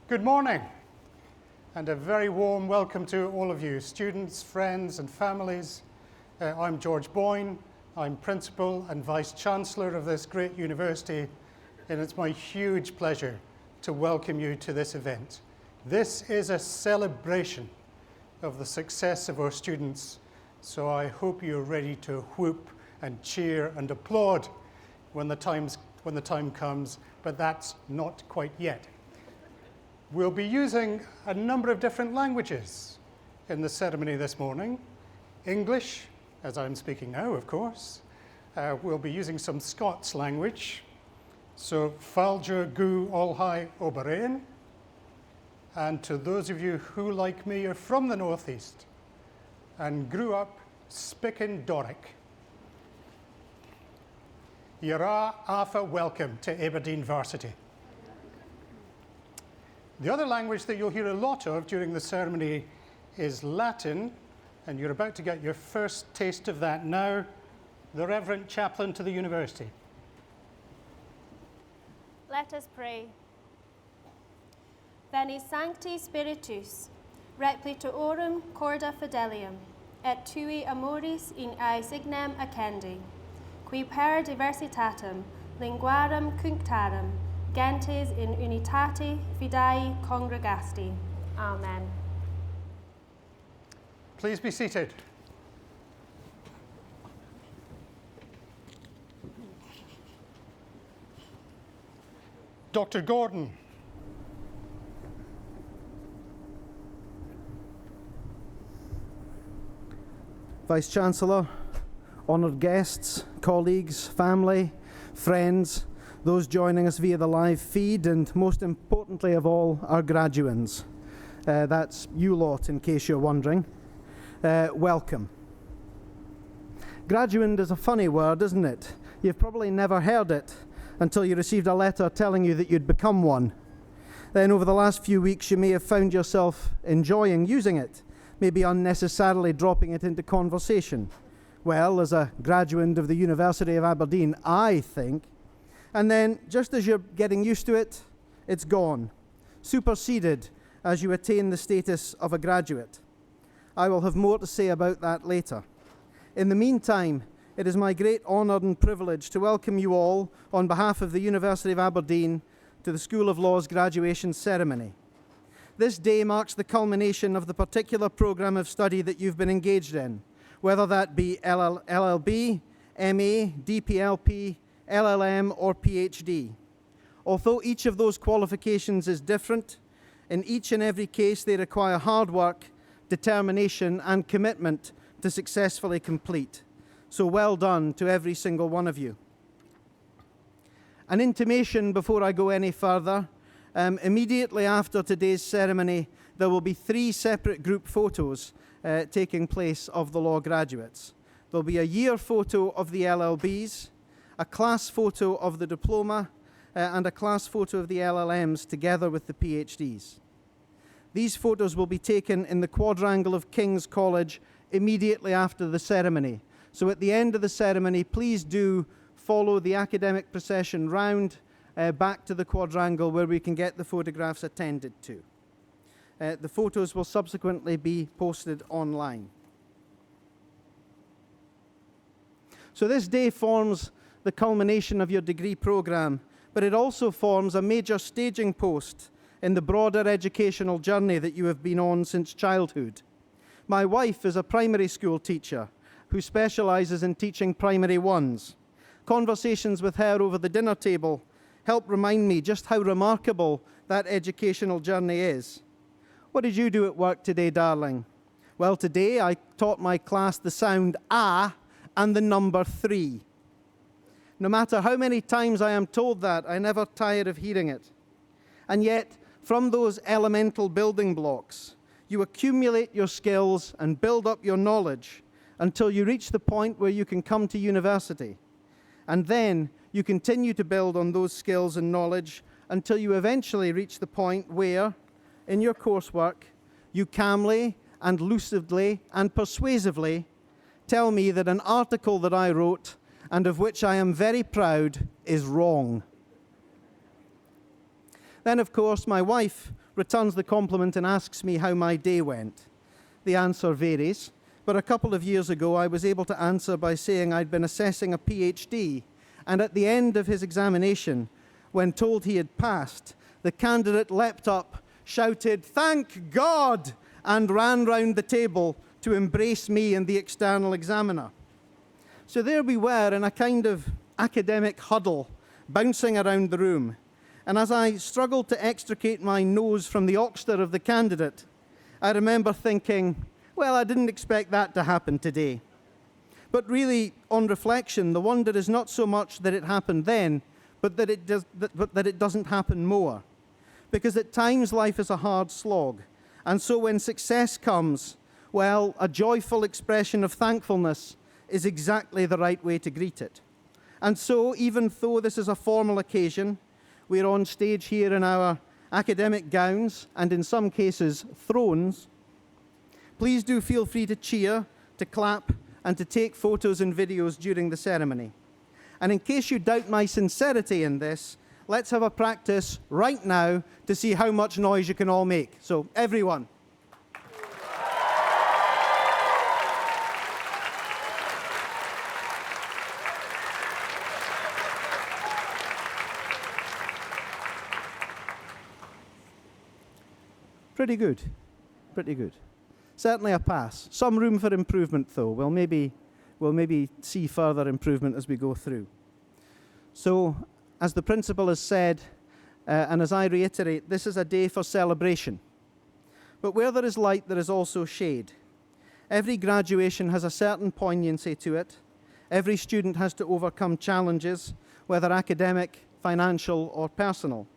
Good morning, and a very warm welcome to all of you, students, friends, and families. I'm George Boyne. I'm Principal and Vice-Chancellor of this great university, and it's my huge pleasure to welcome you to this event. This is a celebration of the success of our students, so I hope you're ready to whoop and cheer and applaud when the time comes, but that's not quite yet. We'll be using a number of different languages in the ceremony this morning. English, as I'm speaking now, of course. We'll be using some Scots language. So, Fáilte go Olhai Aberdeen. And to those of you who, like me, are from the Northeast and grew up Spicken Doric, Yara Afa welcome to Aberdeen Varsity. The other language that you'll hear a lot of during the ceremony is Latin, and you're about to get your first taste of that now. The Reverend Chaplain to the University. Let us pray. Veni Sancti Spiritus, Replitorum corda fidelium, et tui amoris in ae signem accendi, qui per diversitatem linguarum cunctarum, gentes in unitate fidei congregasti. Amen. Please be seated. Dr. Gordon. Vice-Chancellor, honoured guests, colleagues, family, friends, those joining us via the live feed, and most importantly of all, our graduands. That's you lot, in case you're wondering. Welcome. Graduand is a funny word, isn't it? You've probably never heard it until you received a letter telling you that you'd become one. Then over the last few weeks, you may have found yourself enjoying using it, maybe unnecessarily dropping it into conversation. Well, as a graduand of the University of Aberdeen, I think. And then, just as you're getting used to it, it's gone, superseded as you attain the status of a graduate. I will have more to say about that later. In the meantime, it is my great honour and privilege to welcome you all, on behalf of the University of Aberdeen, to the School of Law's graduation ceremony. This day marks the culmination of the particular programme of study that you've been engaged in, whether that be LLB, MA, DPLP, LLM or PhD. Although each of those qualifications is different, in each and every case they require hard work, determination and commitment to successfully complete. So well done to every single one of you. An intimation before I go any further. Immediately after today's ceremony, there will be 3 separate group photos taking place of the law graduates. There'll be a year photo of the LLBs, a class photo of the diploma, and a class photo of the LLMs together with the PhDs. These photos will be taken in the quadrangle of King's College immediately after the ceremony. So at the end of the ceremony, please do follow the academic procession round back to the quadrangle where we can get the photographs attended to. The photos will subsequently be posted online. So this day forms the culmination of your degree programme, but it also forms a major staging post in the broader educational journey that you have been on since childhood. My wife is a primary school teacher who specialises in teaching primary ones. Conversations with her over the dinner table help remind me just how remarkable that educational journey is. What did you do at work today, darling? Well, today I taught my class the sound ah and the number 3. No matter how many times I am told that, I never tire of hearing it. And yet, from those elemental building blocks, you accumulate your skills and build up your knowledge until you reach the point where you can come to university. And then you continue to build on those skills and knowledge until you eventually reach the point where, in your coursework, you calmly and lucidly and persuasively tell me that an article that I wrote and of which I am very proud is wrong. Then, of course, my wife returns the compliment and asks me how my day went. The answer varies, but a couple of years ago I was able to answer by saying I'd been assessing a PhD, and at the end of his examination, when told he had passed, the candidate leapt up, shouted, "Thank God!" and ran round the table to embrace me and the external examiner. So there we were in a kind of academic huddle, bouncing around the room. And as I struggled to extricate my nose from the oxter of the candidate, I remember thinking, well, I didn't expect that to happen today. But really, on reflection, the wonder is not so much that it happened then, but that it doesn't happen more. Because at times life is a hard slog. And so when success comes, well, a joyful expression of thankfulness is exactly the right way to greet it. And so, even though this is a formal occasion, we're on stage here in our academic gowns, and in some cases, thrones, please do feel free to cheer, to clap, and to take photos and videos during the ceremony. And in case you doubt my sincerity in this, let's have a practice right now to see how much noise you can all make. So, everyone. Pretty good, pretty good. Certainly a pass. Some room for improvement, though. We'll maybe see further improvement as we go through. So, as the principal has said, and as I reiterate, this is a day for celebration. But where there is light, there is also shade. Every graduation has a certain poignancy to it. Every student has to overcome challenges, whether academic, financial, or personal.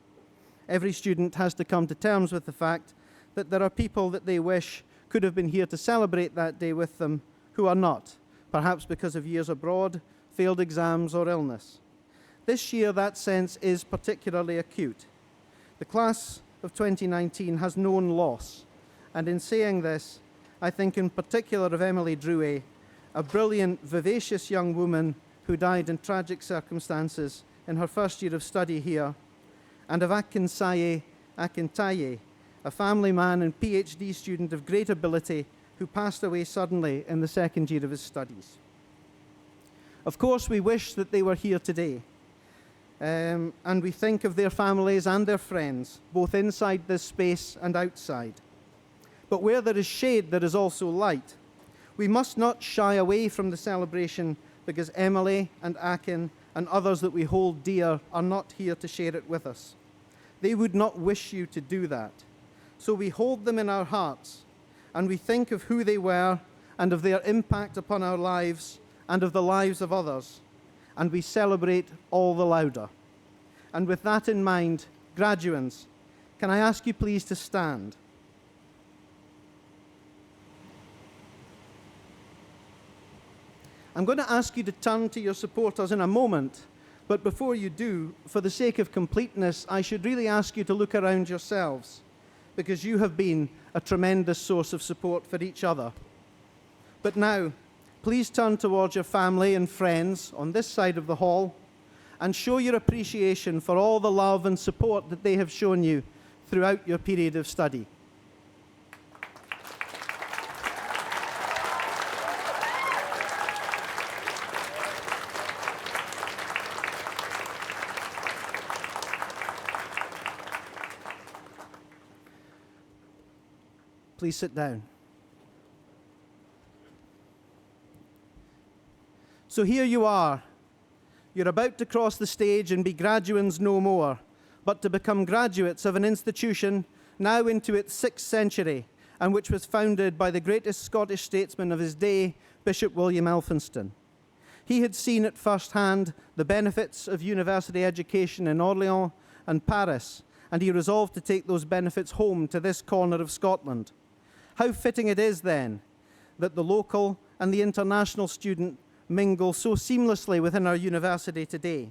Every student has to come to terms with the fact that there are people that they wish could have been here to celebrate that day with them who are not, perhaps because of years abroad, failed exams, or illness. This year, that sense is particularly acute. The class of 2019 has known loss, and in saying this, I think in particular of Emily Drouet, a brilliant, vivacious young woman who died in tragic circumstances in her first year of study here, and of Akinsaye Akintaye, a family man and PhD student of great ability who passed away suddenly in the second year of his studies. Of course, we wish that they were here today, and we think of their families and their friends, both inside this space and outside. But where there is shade, there is also light. We must not shy away from the celebration because Emily and Akin and others that we hold dear are not here to share it with us. They would not wish you to do that. So we hold them in our hearts, and we think of who they were and of their impact upon our lives and of the lives of others, and we celebrate all the louder. And with that in mind, graduands, can I ask you please to stand? I'm going to ask you to turn to your supporters in a moment, but before you do, for the sake of completeness, I should really ask you to look around yourselves, because you have been a tremendous source of support for each other. But now, please turn towards your family and friends on this side of the hall and show your appreciation for all the love and support that they have shown you throughout your period of study. Please sit down. So here you are. You're about to cross the stage and be graduands no more, but to become graduates of an institution now into its 6th century, and which was founded by the greatest Scottish statesman of his day, Bishop William Elphinston. He had seen at first hand the benefits of university education in Orleans and Paris, and he resolved to take those benefits home to this corner of Scotland. How fitting it is, then, that the local and the international student mingle so seamlessly within our university today.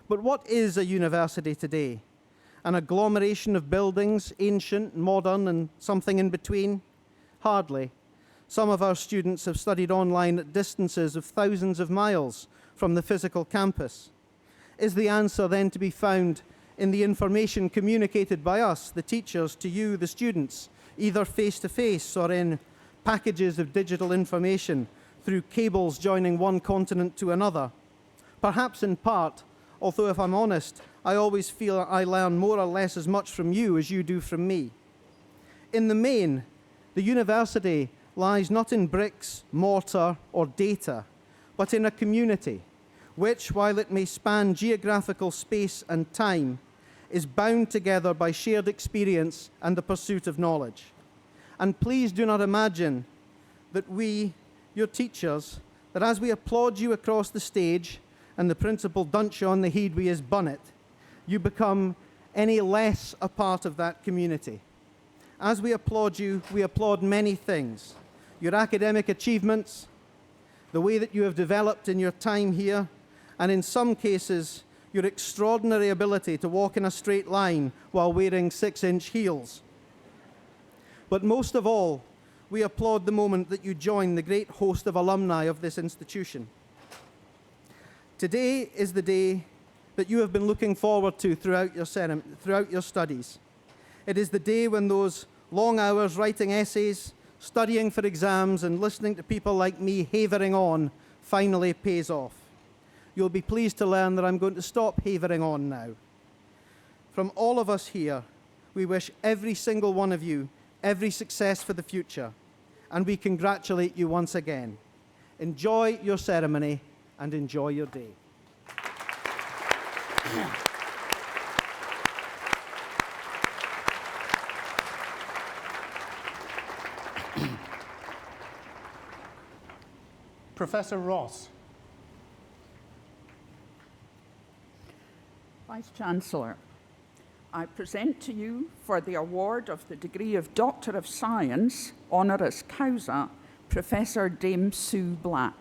But what is a university today? An agglomeration of buildings, ancient, modern, and something in between? Hardly. Some of our students have studied online at distances of thousands of miles from the physical campus. Is the answer then to be found in the information communicated by us, the teachers, to you, the students, either face-to-face or in packages of digital information through cables joining one continent to another. Perhaps in part, although if I'm honest, I always feel I learn more or less as much from you as you do from me. In the main, the university lies not in bricks, mortar, or data, but in a community, which, while it may span geographical space and time, is bound together by shared experience and the pursuit of knowledge. And please do not imagine that we, your teachers, that as we applaud you across the stage and the principal dunch on the heed we is bunnet, you become any less a part of that community. As we applaud you, we applaud many things. Your academic achievements, the way that you have developed in your time here, and in some cases, your extraordinary ability to walk in a straight line while wearing 6-inch heels. But most of all, we applaud the moment that you join the great host of alumni of this institution. Today is the day that you have been looking forward to throughout your studies. It is the day when those long hours writing essays, studying for exams, and listening to people like me havering on finally pays off. You'll be pleased to learn that I'm going to stop havering on now. From all of us here, we wish every single one of you every success for the future, and we congratulate you once again. Enjoy your ceremony and enjoy your day. Professor Ross. Vice-Chancellor, I present to you for the award of the degree of Doctor of Science, honoris causa, Professor Dame Sue Black.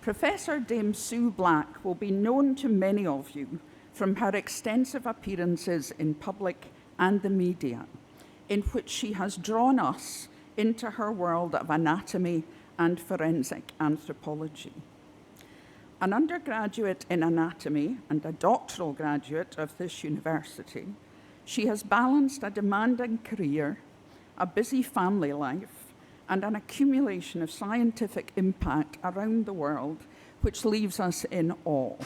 Professor Dame Sue Black will be known to many of you from her extensive appearances in public and the media, in which she has drawn us into her world of anatomy and forensic anthropology. An undergraduate in anatomy and a doctoral graduate of this university, she has balanced a demanding career, a busy family life, and an accumulation of scientific impact around the world, which leaves us in awe.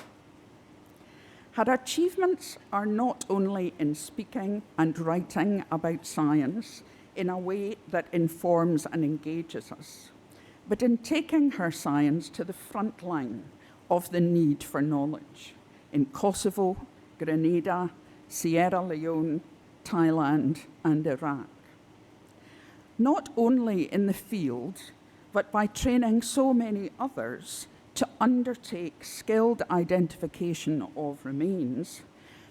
Her achievements are not only in speaking and writing about science in a way that informs and engages us, but in taking her science to the front line of the need for knowledge in Kosovo, Grenada, Sierra Leone, Thailand, and Iraq. Not only in the field, but by training so many others to undertake skilled identification of remains,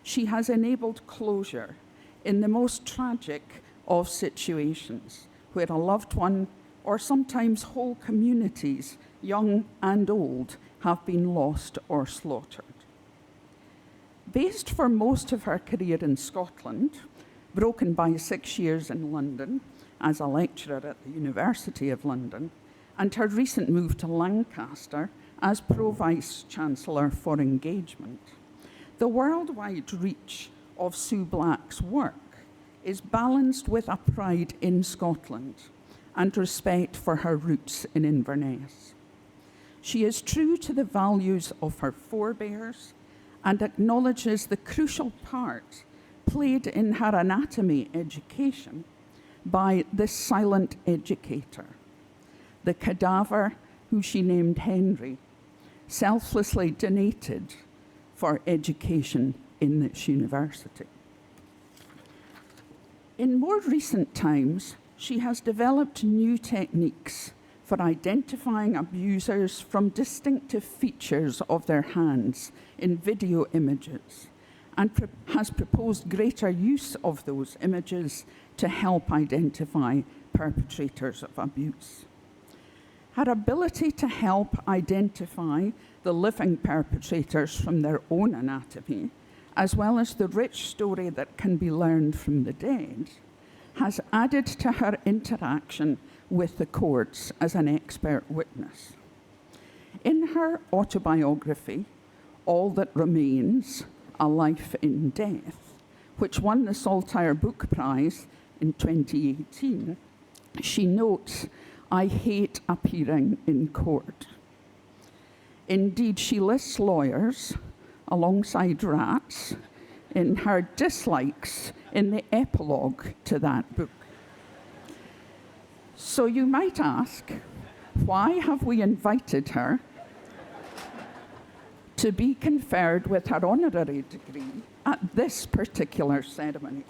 she has enabled closure in the most tragic of situations, where a loved one, or sometimes whole communities, young and old, have been lost or slaughtered. Based for most of her career in Scotland, broken by 6 years in London as a lecturer at the University of London, and her recent move to Lancaster as Pro-Vice-Chancellor for Engagement, the worldwide reach of Sue Black's work is balanced with a pride in Scotland and respect for her roots in Inverness. She is true to the values of her forebears and acknowledges the crucial part played in her anatomy education by the silent educator, the cadaver who she named Henry, selflessly donated for education in this university. In more recent times, she has developed new techniques for identifying abusers from distinctive features of their hands in video images, and has proposed greater use of those images to help identify perpetrators of abuse. Her ability to help identify the living perpetrators from their own anatomy, as well as the rich story that can be learned from the dead, has added to her interaction with the courts as an expert witness. In her autobiography, All That Remains, A Life in Death, which won the Saltire Book Prize in 2018, she notes, "I hate appearing in court." Indeed, she lists lawyers alongside rats in her dislikes in the epilogue to that book. So you might ask, why have we invited her to be conferred with her honorary degree at this particular ceremony?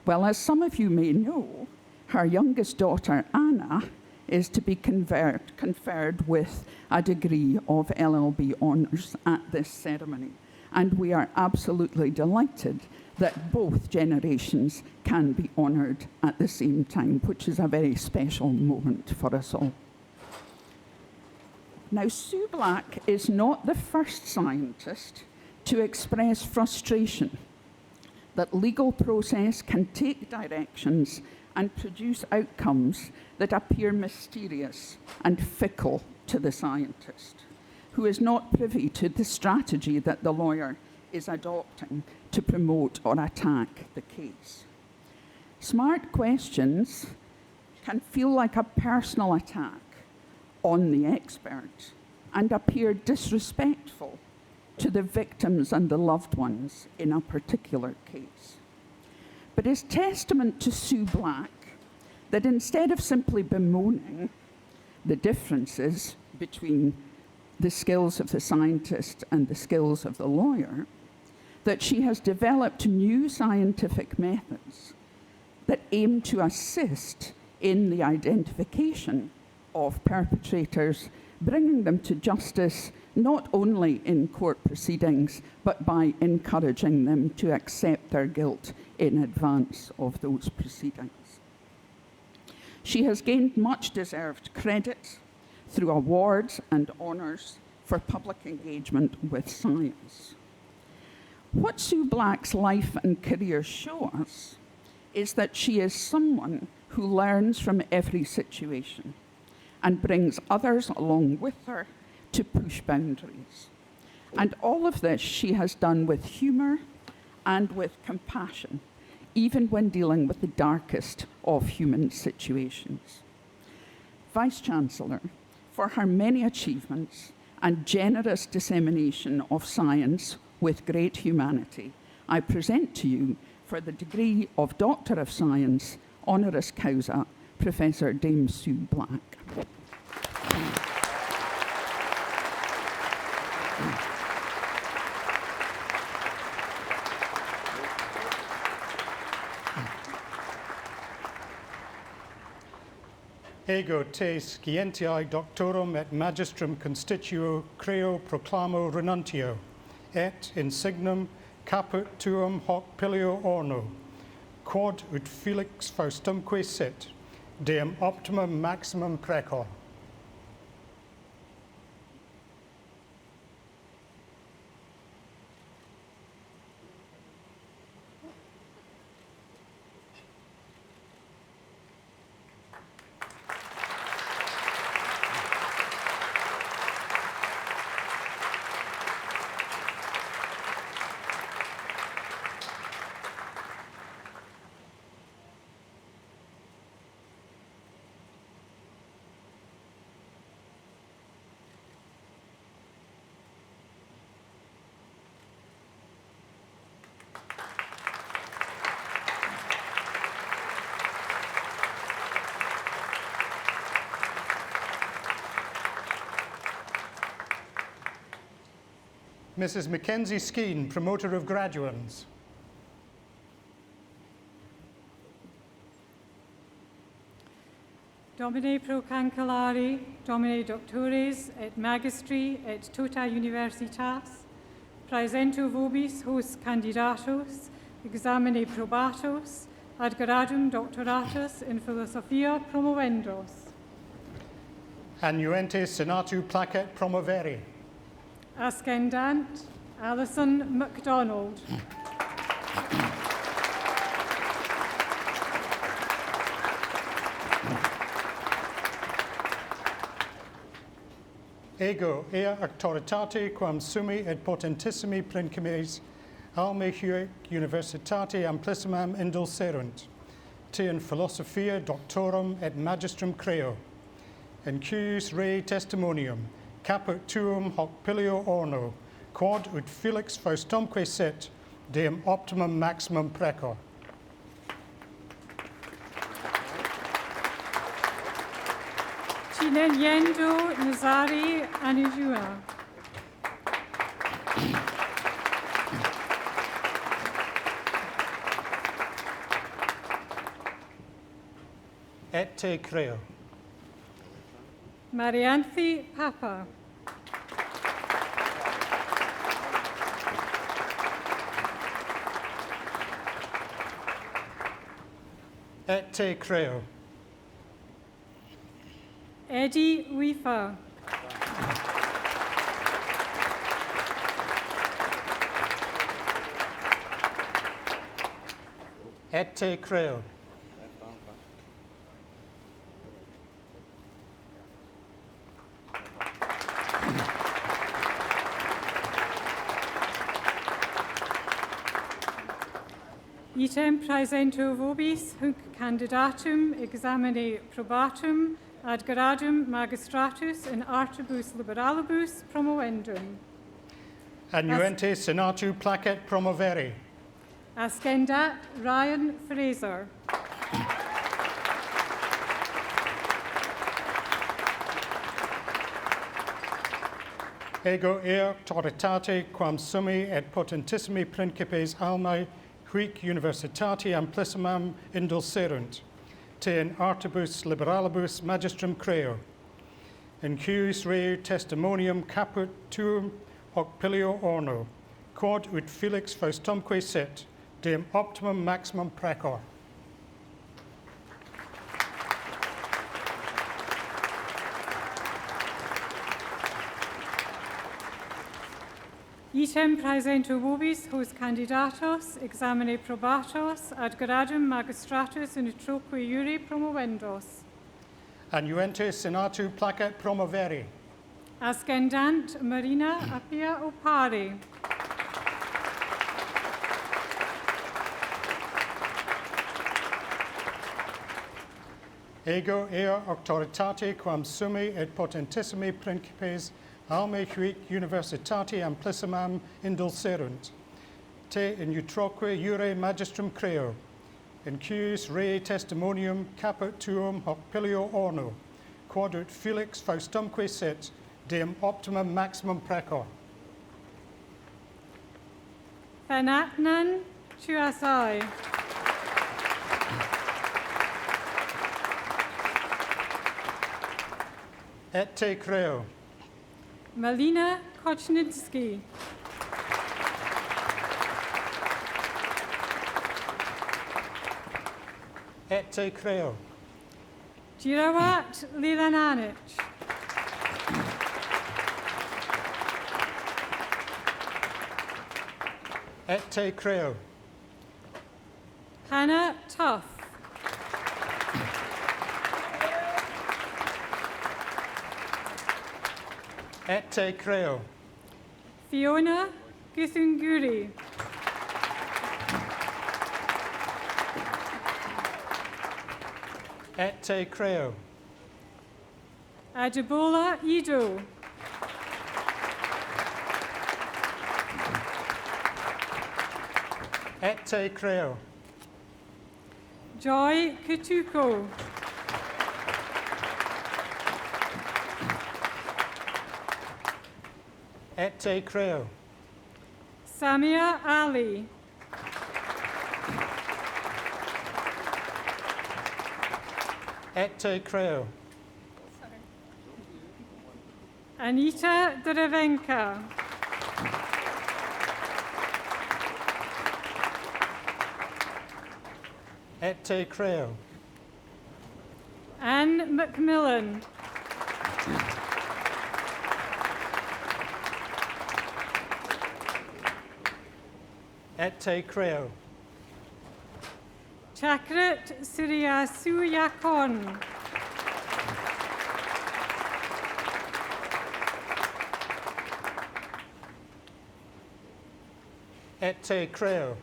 Well, as some of you may know, her youngest daughter, Anna, is to be conferred with a degree of LLB honours at this ceremony. And we are absolutely delighted that both generations can be honoured at the same time, which is a very special moment for us all. Now, Sue Black is not the first scientist to express frustration that legal process can take directions and produce outcomes that appear mysterious and fickle to the scientist, who is not privy to the strategy that the lawyer is adopting to promote or attack the case. Smart questions can feel like a personal attack on the expert and appear disrespectful to the victims and the loved ones in a particular case. But it's testament to Sue Black that instead of simply bemoaning the differences between the skills of the scientist and the skills of the lawyer, that she has developed new scientific methods that aim to assist in the identification of perpetrators, bringing them to justice not only in court proceedings, but by encouraging them to accept their guilt in advance of those proceedings. She has gained much deserved credit through awards and honours for public engagement with science. What Sue Black's life and career show us is that she is someone who learns from every situation and brings others along with her to push boundaries. And all of this she has done with humour and with compassion, even when dealing with the darkest of human situations. Vice-Chancellor, for her many achievements and generous dissemination of science with great humanity, I present to you, for the degree of Doctor of Science, honoris causa, Professor Dame Sue Black. Ego te scientiae doctorum et magistrum constituo creo proclamo renuntio, et insignum caput tuum hoc pilio orno, quod ut felix faustumque sit, deum optimum maximum precor. Mrs. Mackenzie Skeen, Promoter of Graduands. Domine pro cancellari, Domine doctores et magistri et tota universitas, praesento vobis hos candidatos, examine probatos, ad gradum doctoratus in philosophia promovendos. Annuente Senatu placet promovere. Ascendant Alison MacDonald. Ego ea auctoritate quam summi et potentissimi principes alme huic universitate amplissimam indulserunt, te in philosophia doctorum et magistrum creo, in cuius rei testimonium, caput tuum hoc pilio orno, quod ut felix faustumque sit, deum optimum maximum precor. Cineliendo Nazari Anijua. Et te creo. Marianthi Papa. Et te creo. Eddie Wifa. Et te creo. Item praesento vobis hunc candidatum examine probatum ad gradum magistratus in artibus liberalibus promovendum. Annuente senatu placet promovere. Ascendat Ryan Fraser. Ego ea auctoritate quam summi et potentissimi principes almae huic universitate amplissimam indulserunt, te in artibus liberalibus magistrum creo, in cuius rei testimonium caput tuum hoc pilio orno, quod ut felix faustumque sit, deum optimum maximum precor. Item praesento vobis hos candidatos examine probatos ad gradum magistratus in utroque iure promovendos. Annuente senatu placet promovere. Ascendant Marina Appia Opare. Ego ea auctoritate quam summi et potentissimi principes alme huic universitate amplissimam indulserunt, te in utroque iure magistrum creo, in cuius rei testimonium caput tuum hoc pilio orno, quod ut felix faustumque sit, deum optimum maximum precor. Thanatnan Chuasai. Et te creo. Malina Kochnitsky. Et te creo. Jirawat Lilananich. Et te creo. Hannah Tuff. Et te creo. Fiona Githunguri. Et te creo. Adebola Ido. Et te creo. Joy Kituko. Et te creo. Samia Ali. Et te creo. Anita Drevenka. Et te creo. Anne Macmillan. Et te creo. Chakrat Suryasuyakon. Et te creo.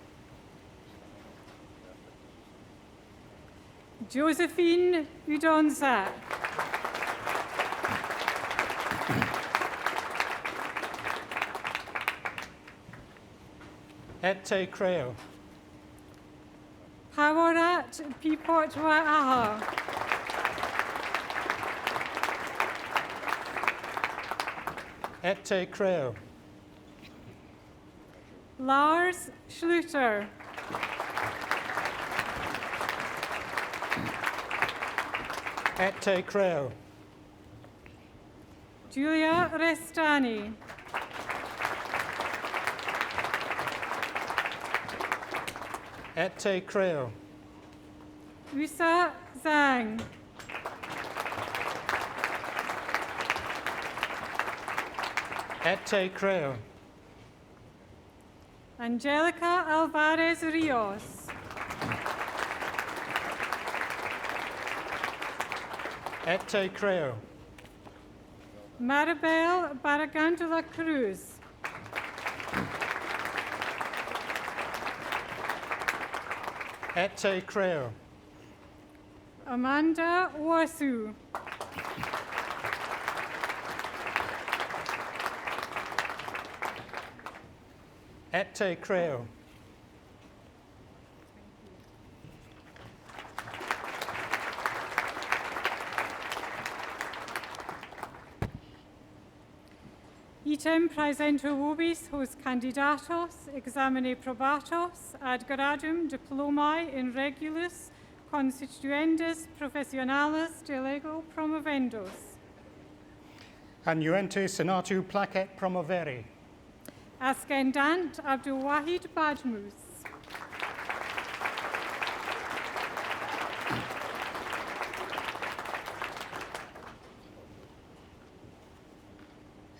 Josephine Udonza. Et te creo. Hawarat Pipotwa Aha. Et te creo. Lars Schluter. Et te creo. Julia Restani. Et te creo. Usa Zhang. Et te creo. Angelica Alvarez Rios. Et te creo. Maribel Baragantula Cruz. Et te creo. Amanda Wasu. Et te creo. Item praesento vobis hos candidatos examine probatos ad gradum diplomae in regulis constituendis professionalis de lego promovendos. Annuente senatu placet promovere. Ascendant Abdul Wahid Badmus.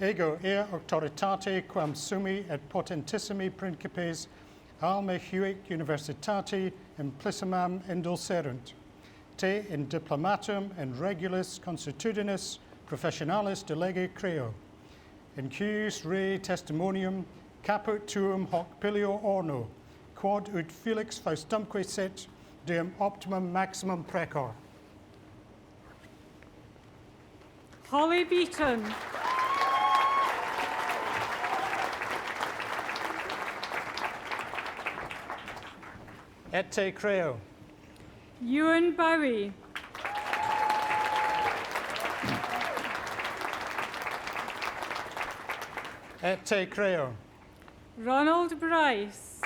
Ego auctoritate quam summi et potentissimi principes alme huic universitati implicimam indulserunt, te in diplomatum in regulis consuetudinis professionalis de lege creo, in cuius re testimonium caput tuum hoc pilio orno, quod ut felix faustumque sit, deum optimum maximum precor. Holly Beaton. Et te creo. Ewan Bowie. Et te creo. Ronald Bryce.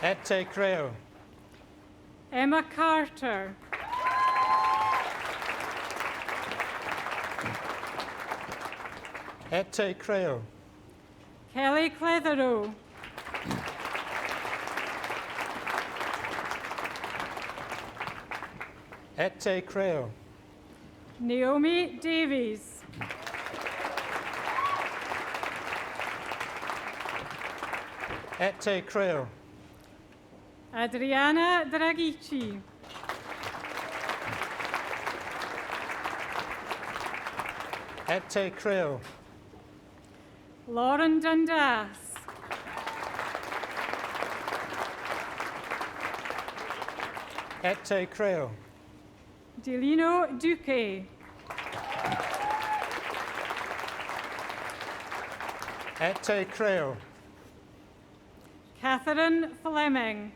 Et te creo. Emma Carter. Et te creo. Kelly Clitheroe. Et te creo. Naomi Davies. Et te creo. Adriana Dragici. Et te creo. Lauren Dundas. Et te creo. Delino Duque. Et te creo. Catherine Fleming.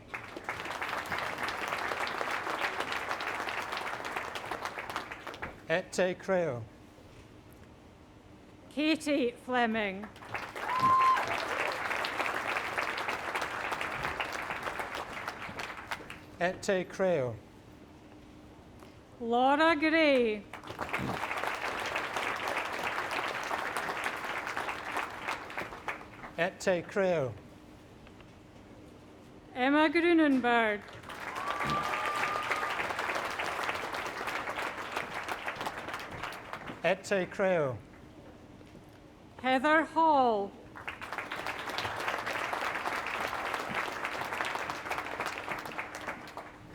Et te creo. Katie Fleming. Et te creo. Laura Gray. Et te creo. Emma Grunenberg. Et te creo. Heather Hall.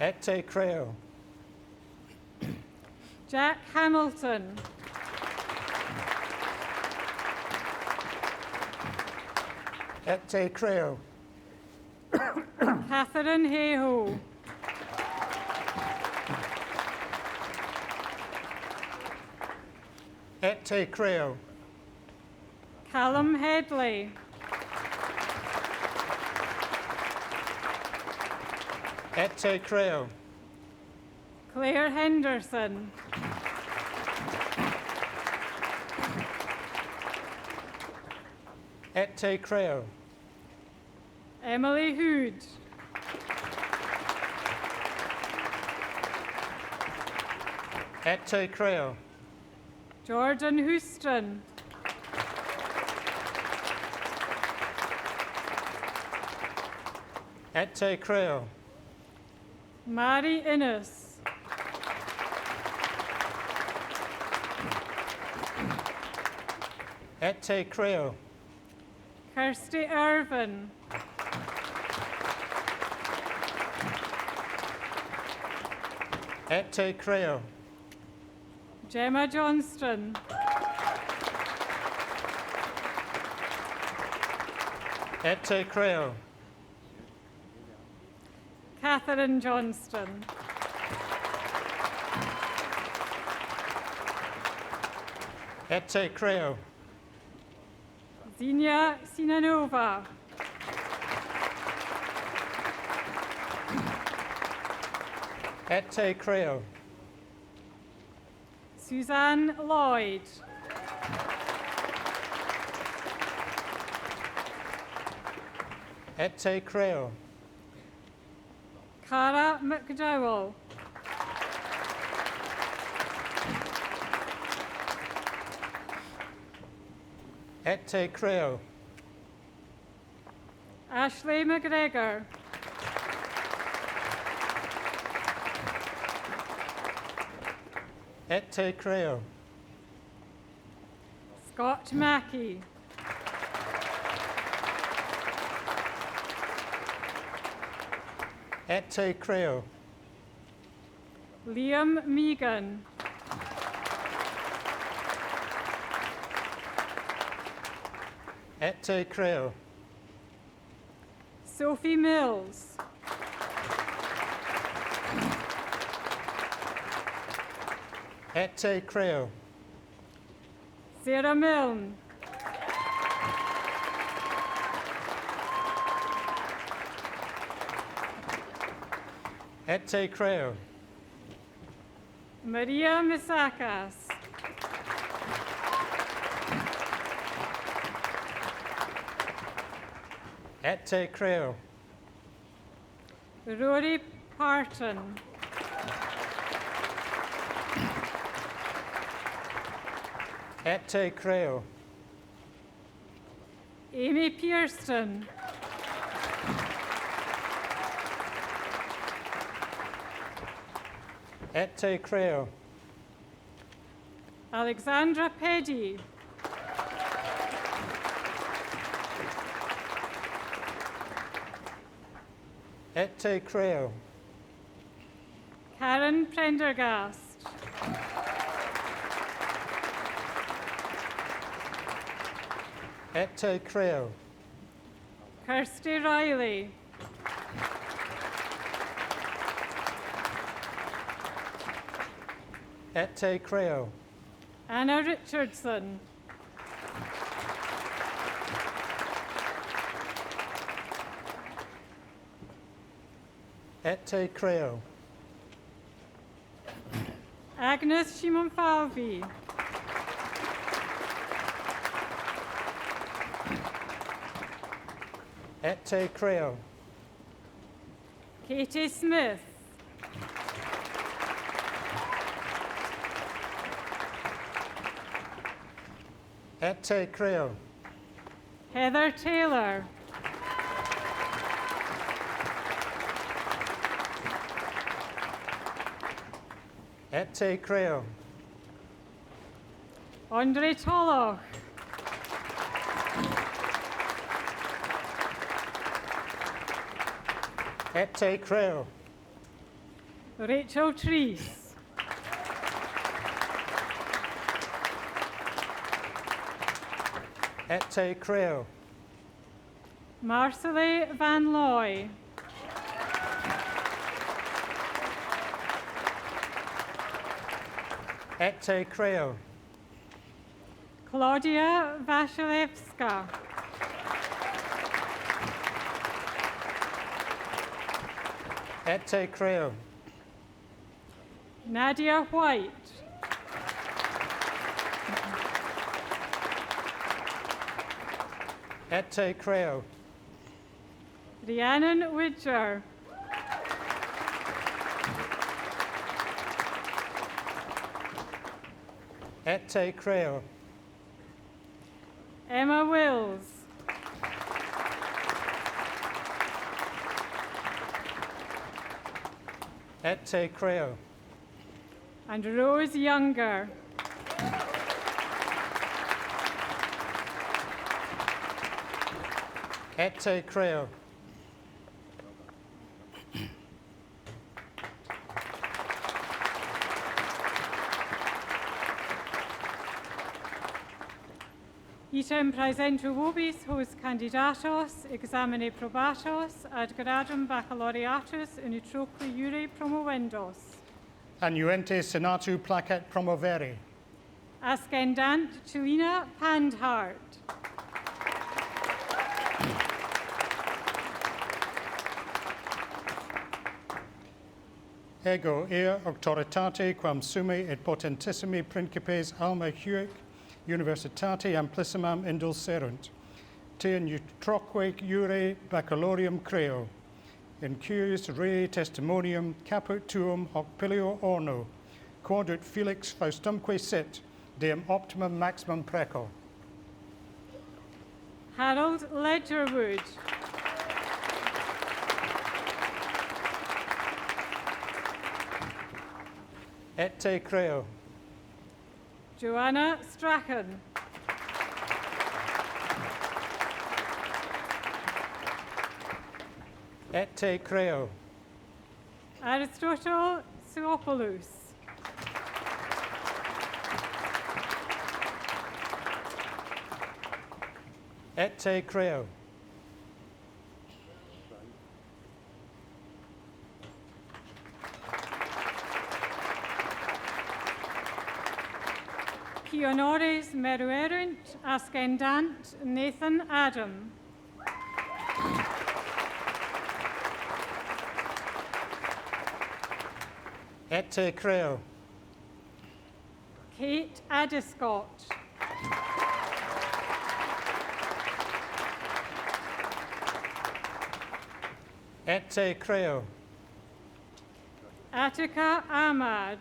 Et te creo. Jack Hamilton. Et te creo. Catherine Hayhoe. Et te creo. Callum Headley. Et te creo. Claire Henderson. Et te creo. Emily Hood. Et te creo. Jordan Houston. Et te creo. Mary Innes. Et te creo. Kirsty Irvin. Et te creo. Gemma Johnston. Et te creo. Catherine Johnston. Et te creo. Xenia Sinanova. Et te creo. Suzanne Lloyd. Et te creo. Cara McDowell. Et te creo. Ashley McGregor. Et te creo. Scott Mackey. Et te creo. Liam Megan. Et te creo. Sophie Mills. Et te creo. Sarah Milne. Et te creo. Maria Misakas. Et te creo. Rory Parton. Et te creo. Amy Pearson. Et te creo. Alexandra Peddy. Et te creo. Karen Prendergast. Et te creo. Kirsty Riley. Et te creo. Anna Richardson. Et te creo. Agnes Shimon-Falvey. Et te creo. Katie Smith. Et te creo. Heather Taylor. Et te creo. Andre Toloch. Et te creo. Rachel Treese. Et te creo. Marcely Van Looy. Ette Creo. Claudia Wasilewska. Ette Creo. Nadia White. Ette Creo. Rhiannon Widger. Ette Creo. Emma Wills. Ette Creo. And Rose Younger. Ette Creo. Item praesentu vobis hos candidatos examine probatos ad gradum baccalaureatus in utroque iure promovendos. Annuente Senatu Placet Promovere. Ascendant Tulina Pandhart. Ego ea auctoritate quam summi et potentissimi principes alma huic universitate amplissimam indulserunt. Te in utroque iure baccalaureum creo. In cuius rei testimonium caput tuum hoc pilio orno. Quod Felix Faustumque sit, deum optimum maximum preco. Harold Ledgerwood. Ette Creo. Joanna Strachan. Ette Creo. Aristotle Suopoulos. Ette Creo. Qui honores meruerunt ascendant Nathan Adam. Ette Creo. Kate Adiscott. Ette Creo. Attica Ahmad.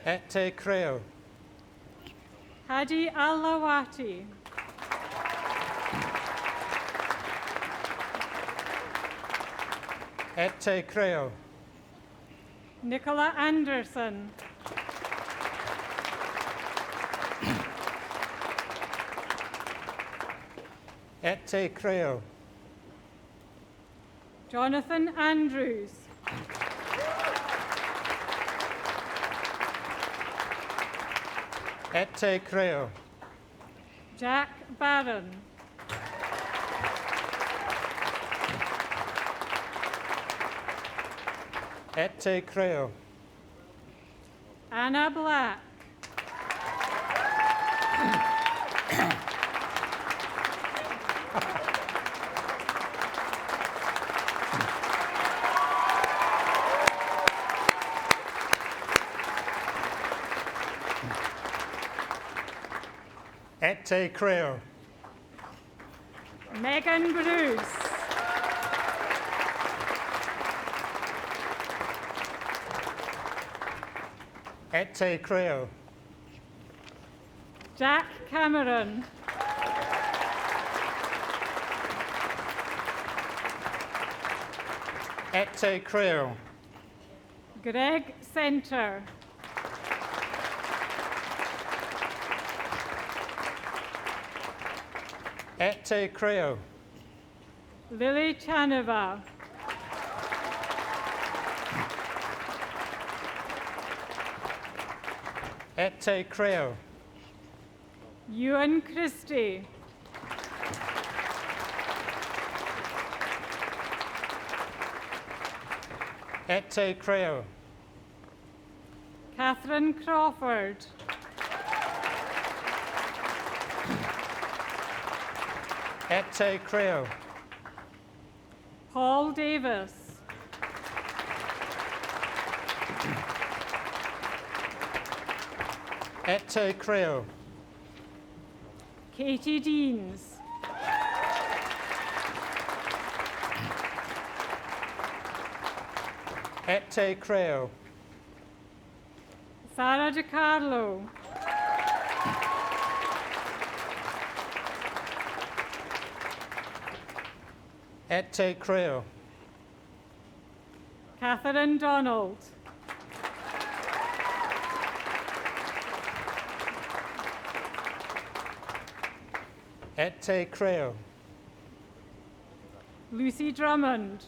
Ette Creo. Hadi Al-Lawati. Ette Creo. Nicola Anderson. Ette Creo. Jonathan Andrews. Ette Creo. Jack Barron. Ette Creo. Anna Black. Ette Creo. Megan Bruce. Ette Creo. Jack Cameron. Ette Creo. Greg Center. Ette Creo. Lily Chanova. Et te creo. Ewan Christie. Et te creo. Catherine Crawford. Et te creo. Paul Davis. Et te creo. Katie Deans. Et te creo. Sarah DiCarlo. Et te creo. Catherine Donald. Et te creo. Lucy Drummond.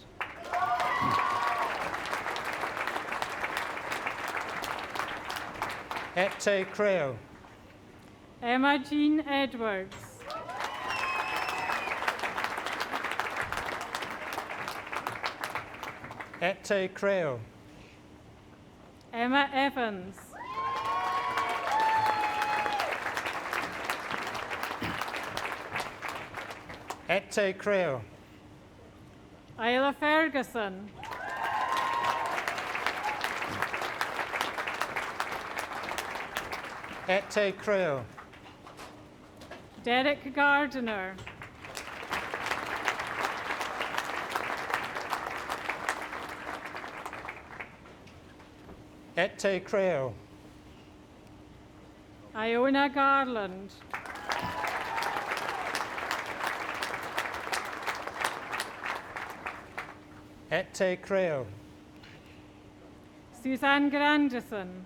Et te creo. Emma Jean Edwards. Et te creo. Emma Evans. Et te creo. Isla Ferguson. Et te creo. Derek Gardiner. Et te creo. Iona Garland. Et te creo. Suzanne Grandison.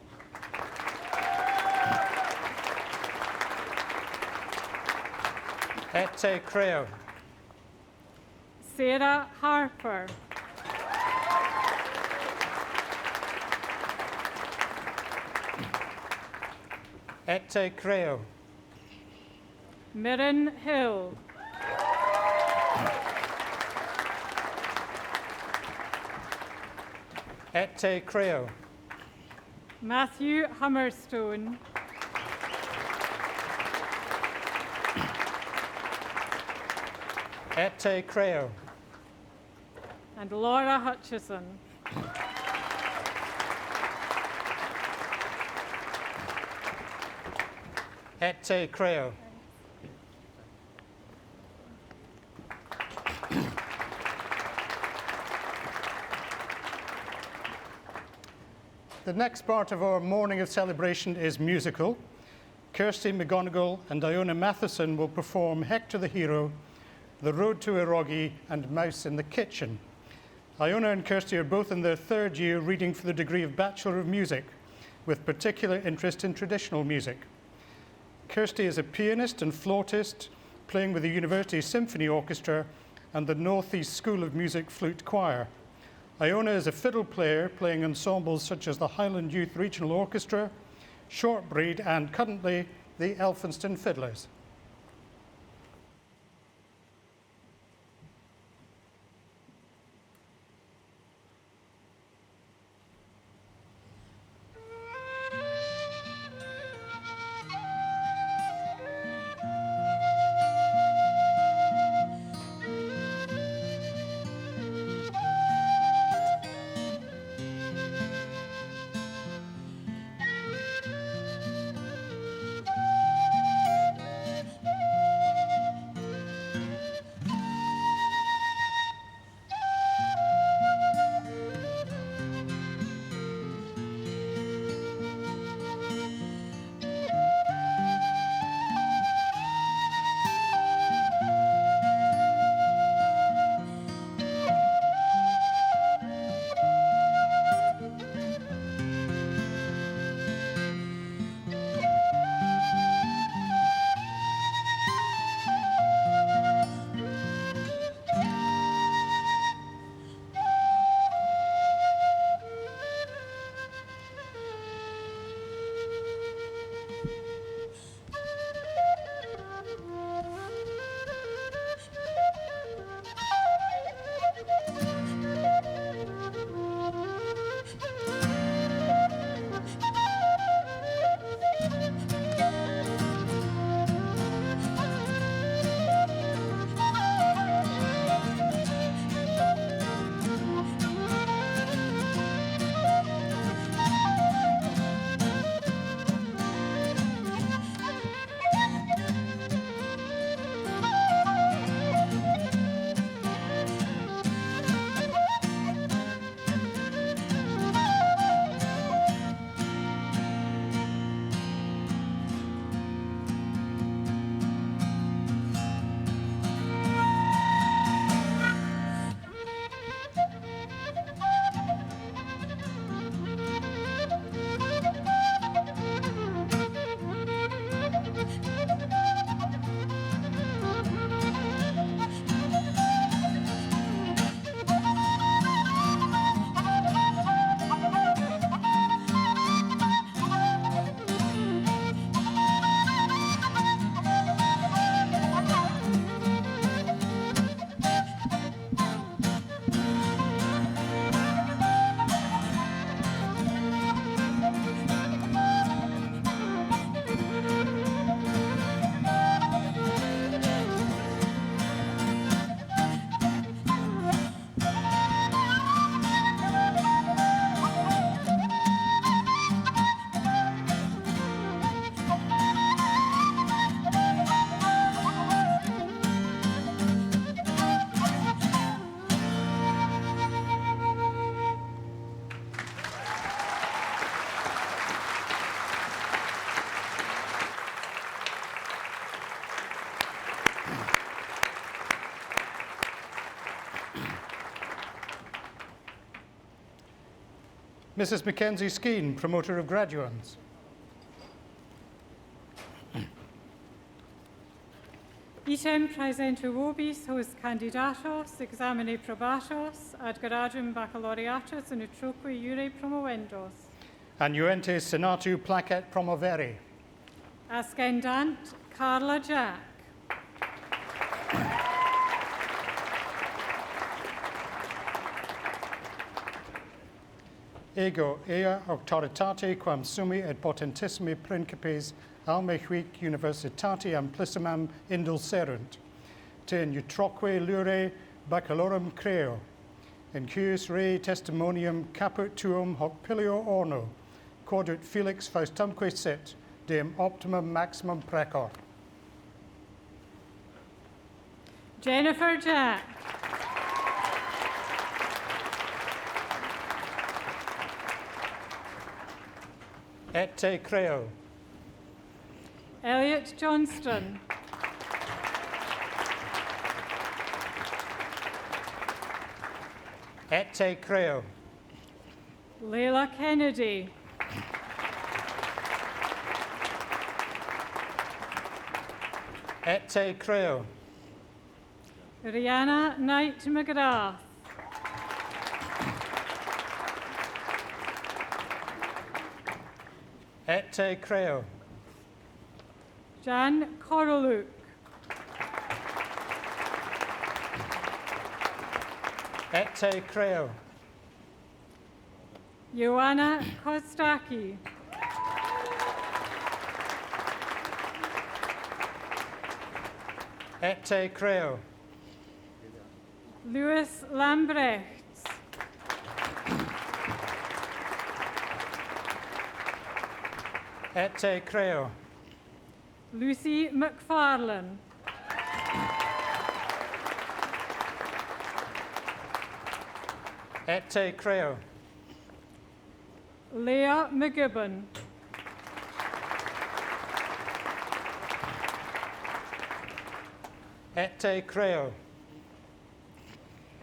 Et te creo. Sarah Harper. Et te creo. Mirren Hill. Et te creo. Matthew Hummerstone. Et te creo. And Laura Hutchison. Et te creo. The next part of our morning of celebration is musical. Kirsty McGonigal and Iona Matheson will perform Hector the Hero, The Road to Erogi, and Mouse in the Kitchen. Iona and Kirsty are both in their third year reading for the degree of Bachelor of Music, with particular interest in traditional music. Kirsty is a pianist and flautist, playing with the University Symphony Orchestra and the North East School of Music Flute Choir. Iona is a fiddle player, playing ensembles such as the Highland Youth Regional Orchestra, Shortbreed, and currently the Elphinstone Fiddlers. Mrs. Mackenzie Skeen, Promoter of Graduands. Item praesento vobis hos candidatos examine probatos ad gradum baccalaureatus in utroque iure promovendos. Annuentes senatu placet promovere. Ascendant Carla Jack. Ego ea auctoritate quam summi et potentissimi principes almehuic universitati amplissimam indulserunt, te in utroque lure baccalorum creo, in cuius rei testimonium caput tuum hoc pilio orno, quodut felix faustumque sit, deum optimum maximum precor. Jennifer Jack. Et te creo. Elliot Johnston. Et te creo. Leila Kennedy. Et te creo. Rihanna Knight McGrath. Et te creo. Jan Koroluk. Et te creo. Joanna Kostaki. Et te creo. Louis Lambrecht. Et te creo. Lucy McFarlane. Et te creo. Leah McGibbon. Et te creo.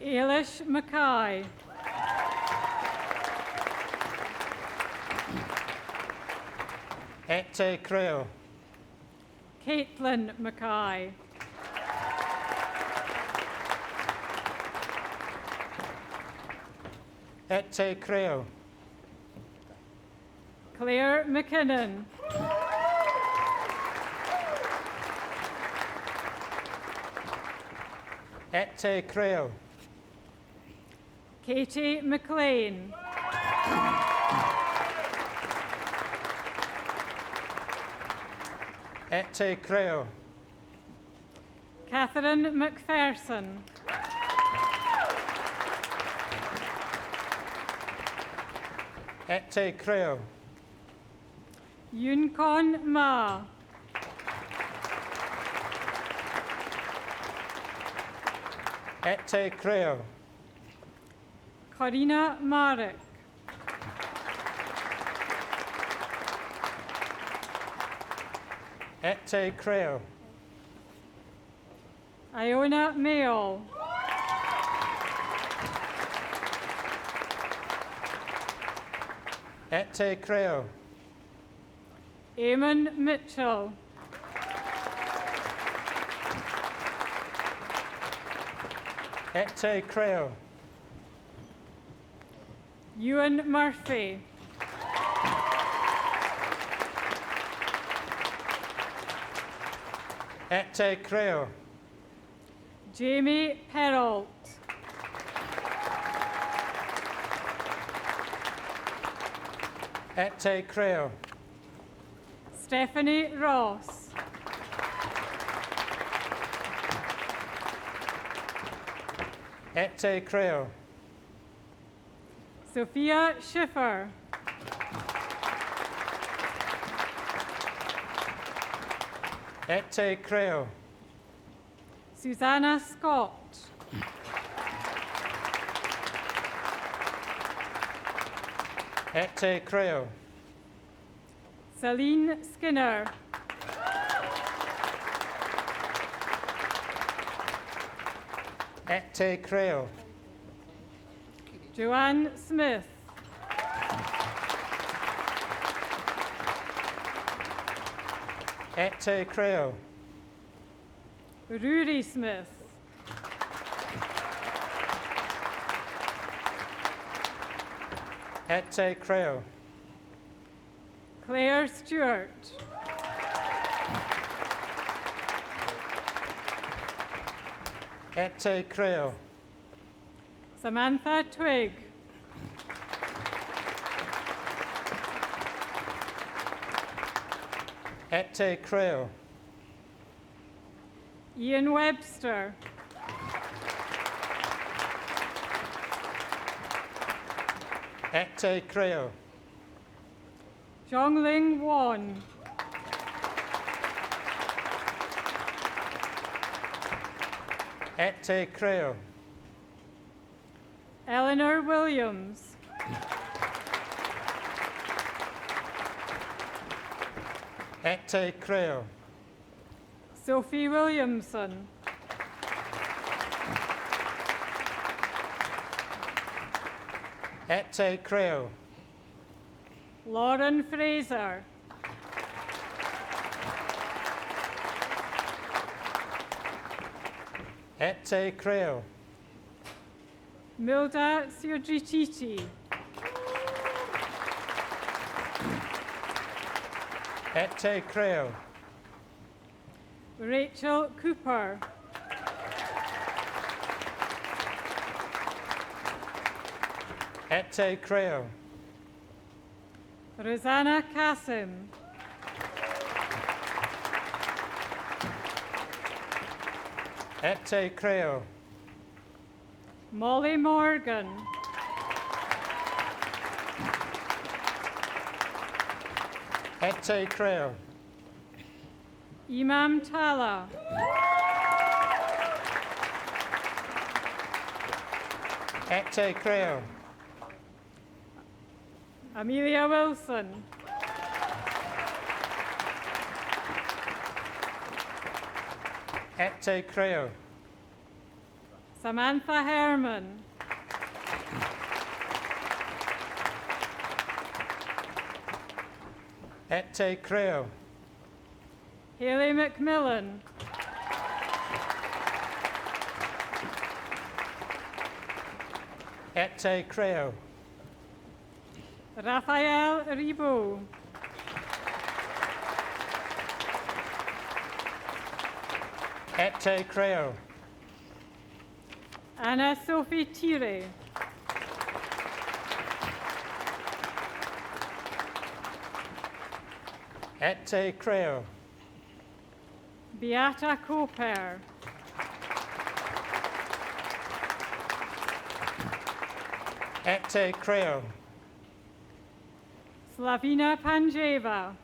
Eilish Mackay. Et te creo. Caitlin Mackay. Et te creo. Claire McKinnon. Et te creo. Katie McLean. Et te creo. Catherine McPherson. Et te creo. Yunkorn Ma. Et te creo. Corina Marek. Et te creo. Iona Mayall. Et te creo. Eamon Mitchell. Et te creo. Ewan Murphy. Et te creo. Jamie Perrault. Et te creo. Stephanie Ross. Et te creo. Sophia Schiffer. Et te creo. Susanna Scott. Et te creo. Celine Skinner. Et te creo. Joanne Smith. Et te creo. Rory Smith. Et te creo. Claire Stewart. Et te creo. Samantha Twig. Et te creo. Ian Webster. Et te creo. Zhongling Wan. Et te creo. Eleanor Williams. Et te creo. Sophie Williamson. Et te creo. Lauren Fraser. Et te creo. Milda Siodricici. Et te creo. Rachel Cooper. Et te creo. Rosanna Kassim. Et te creo. Molly Morgan. Et te creo. Imam Tala. Et te creo. Amelia Wilson. Et te creo. Samantha Herman. Et te creo. Haley McMillan. Et te creo. Raphael Ribot. Et te creo. Anna Sophie Tire. Et te creo. Beata Coper. Et te creo. Slavina Panjeva.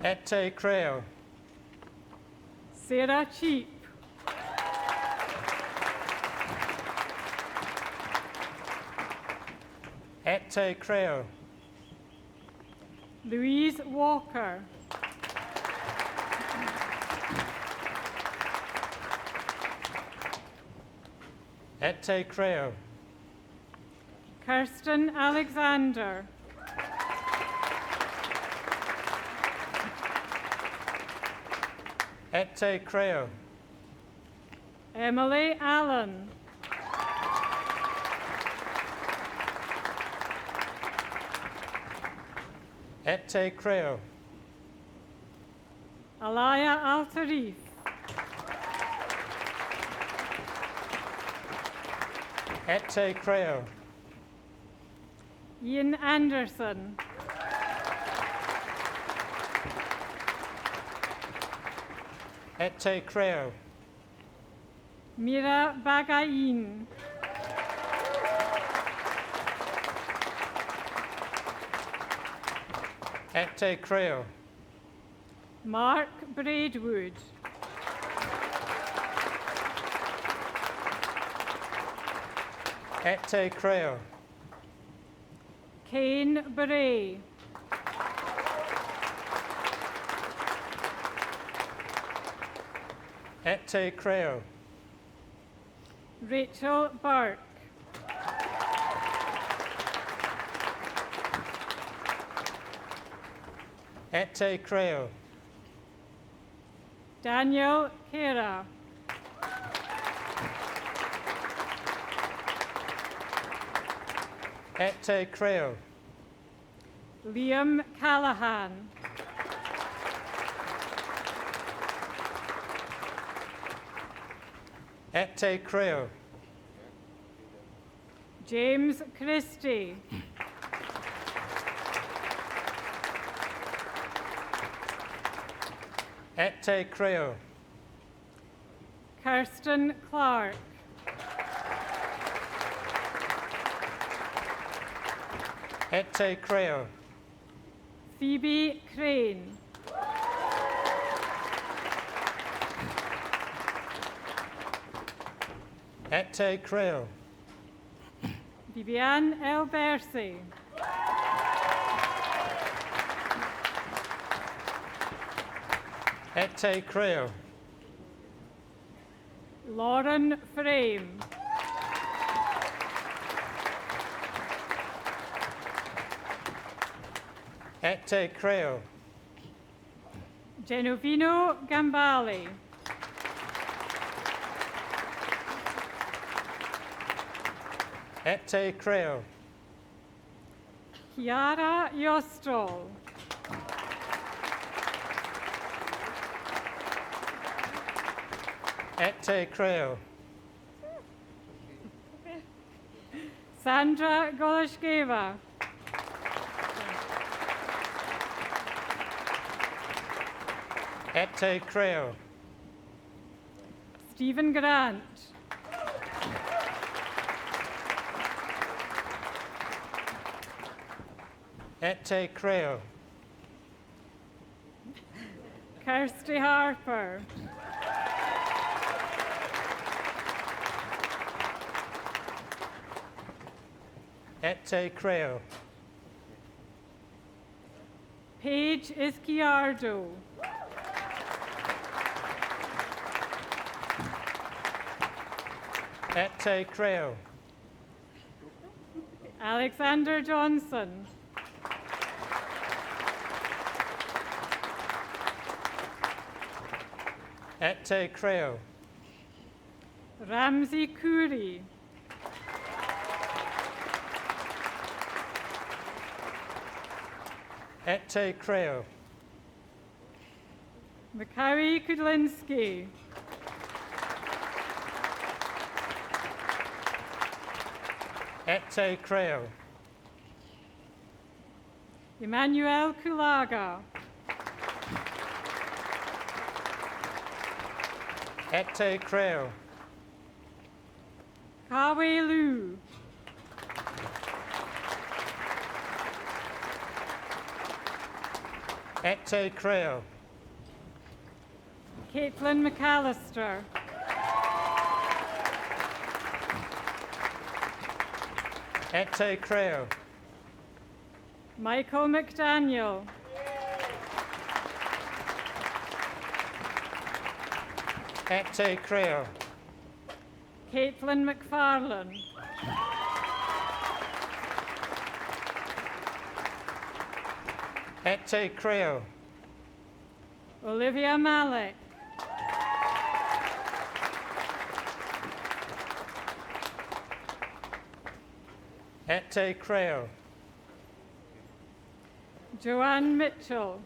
Et te creo. Sarah Cheap. Et te creo. Louise Walker. Et te creo. Kirsten Alexander. Et te creo. Emily Allen. Et te creo. Alaya Al-Tarif. Et te creo. Ian Anderson. Et te creo. Mira Bagayin. Et te creo. Mark Braidwood. Et te creo. Kane Bray. Et te creo. Rachel Burke. Ete creo. Daniel Kera. Ete creo. Liam Callahan. Ete creo. James Christie. Ete creo. Kirsten Clark. Ete creo. Phoebe Crane. Ete creo. Viviane Elbersi. Ete creo. Lauren Frame. Ete creo. Genovino Gambale. Ete creo. Chiara Yostol. Ete creo. Sandra Golashkeva. Ete creo. Stephen Grant. Ete creo. Kirsty Harper. Ete creo. Paige Izquierdo. Ete creo. Alexander Johnson. Ete creo. Ramsey Curry. Ete creo. Makawi Kudlinski. Ete creo. Emmanuel Kulaga. Ete creo. Kawe Lu. Ete creo. Caitlin McAllister. Ete creo. Michael McDaniel. Ete creo. Caitlin McFarlane. Ete creo. Olivia Malik. Ete creo. Joanne Mitchell.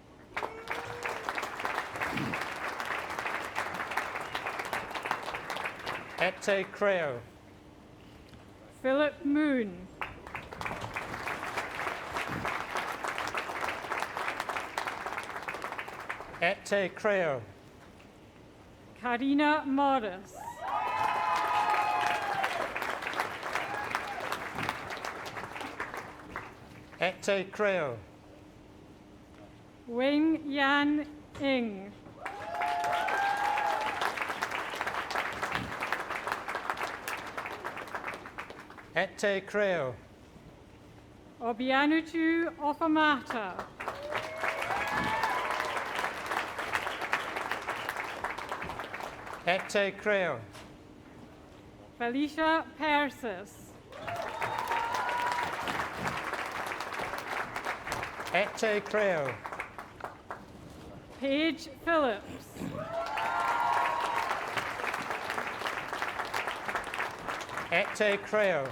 Ete creo. Philip Moon. Ete creo. Karina Morris. Ete creo. Wing Yan Ing. Ete creo. Obianutu Ofamata. Ete creo. Felicia Persis. Ete creo. Paige Phillips. Ete Creo.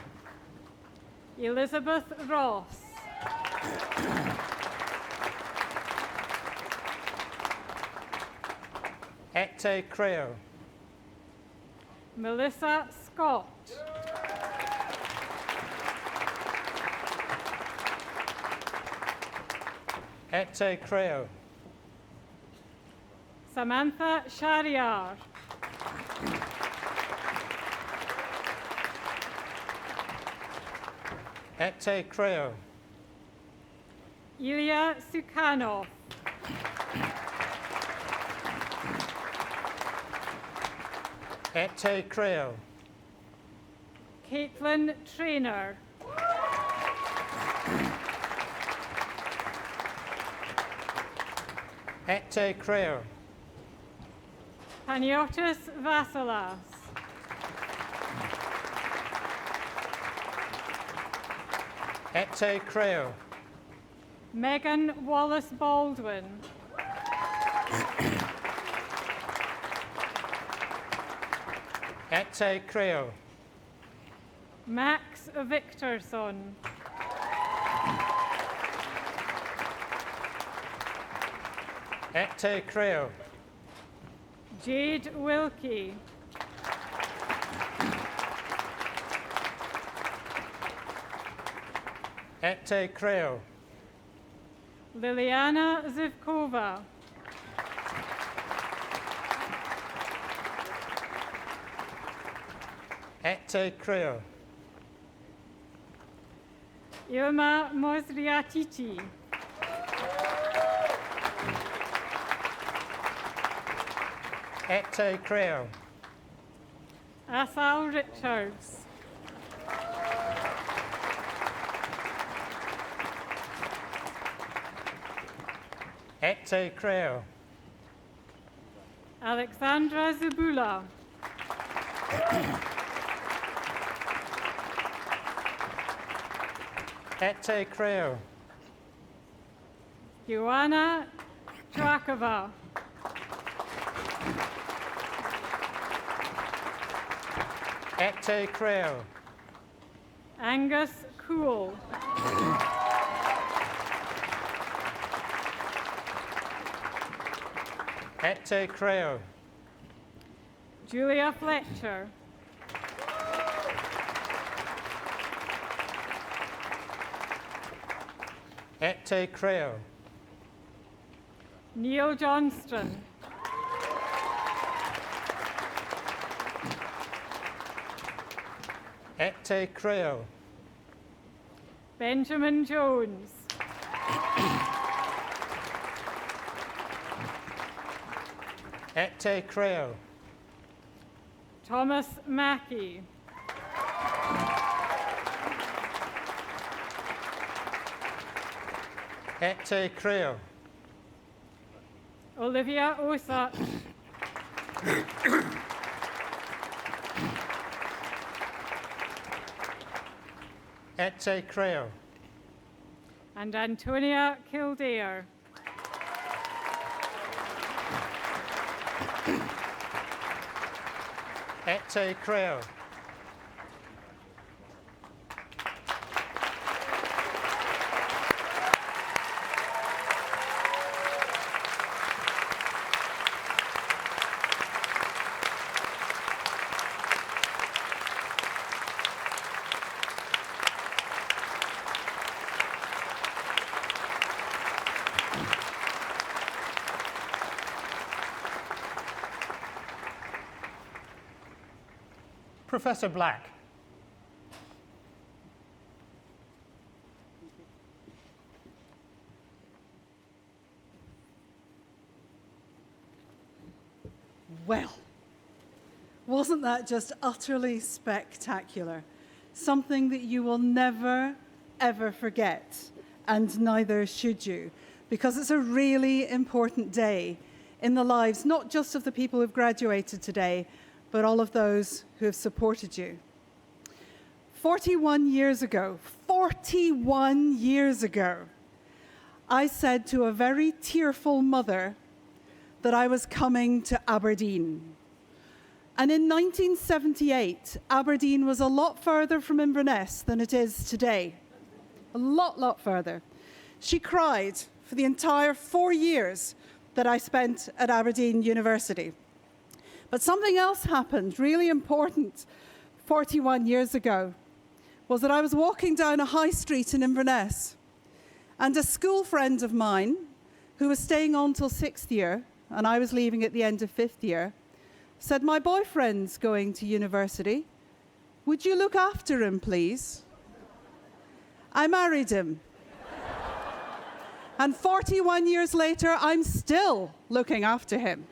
Elizabeth Ross. Ete Creo. Melissa Scott. Ete Creo. Samantha Shariar. Ete Creo. Ilya Sukhanov. Ete Creo. Caitlin Traynor. Ete Creo. Paniotis Vassilas. Ete Creo. Megan Wallace Baldwin. Ete Creo. Max Victorson. Ete Creo. Jade Wilkie. Ete Creo. Liliana Zivkova. Ete Creo. Ilma Mozriatici. Ete Creo. Athal Richards. Ete Creo. Alexandra Zabula. Ete Creo. Ioana Drakova. Ete Creo. Angus Cool. Ete Creo. Julia Fletcher. Ete Creo. Neil Johnston. Ete Creo. Benjamin Jones. Ete Creo. Thomas Mackey. Ete Creo. Olivia Osach. Ete Creo. And Antonia Kildare. Ete Creo. Professor Black. Well, wasn't that just utterly spectacular? Something that you will never, ever forget, and neither should you, because it's a really important day in the lives, not just of the people who've graduated today, but all of those who have supported you. 41 years ago, I said to a very tearful mother, that I was coming to Aberdeen. And in 1978, Aberdeen was a lot further from Inverness than it is today. A lot further. She cried for the entire 4 years that I spent at Aberdeen University. But something else happened, really important, 41 years ago, was that I was walking down a high street in Inverness, and a school friend of mine, who was staying on till 6th year, and I was leaving at the end of 5th year, said, "My boyfriend's going to university. Would you look after him, please?" I married him. And 41 years later, I'm still looking after him.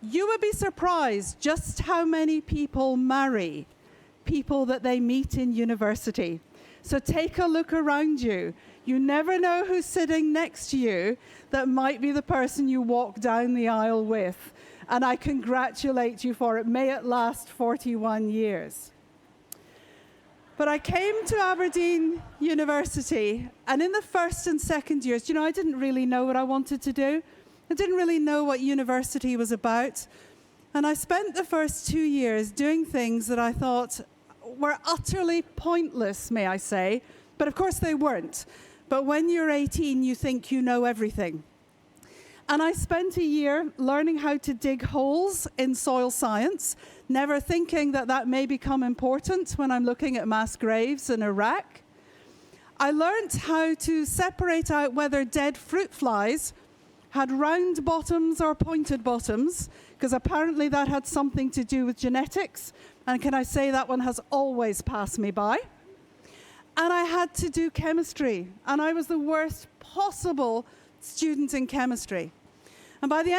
You would be surprised just how many people marry people that they meet in university. So take a look around you. You never know who's sitting next to you that might be the person you walk down the aisle with. And I congratulate you for it. May it last 41 years. But I came to Aberdeen University, and in the first and second years, I didn't really know what I wanted to do. I didn't really know what university was about. And I spent the first 2 years doing things that I thought were utterly pointless, may I say. But of course they weren't. But when you're 18, you think you know everything. And I spent a year learning how to dig holes in soil science, never thinking that that may become important when I'm looking at mass graves in Iraq. I learned how to separate out whether dead fruit flies had round bottoms or pointed bottoms, because apparently that had something to do with genetics. And can I say that one has always passed me by? And I had to do chemistry, and I was the worst possible student in chemistry. And by the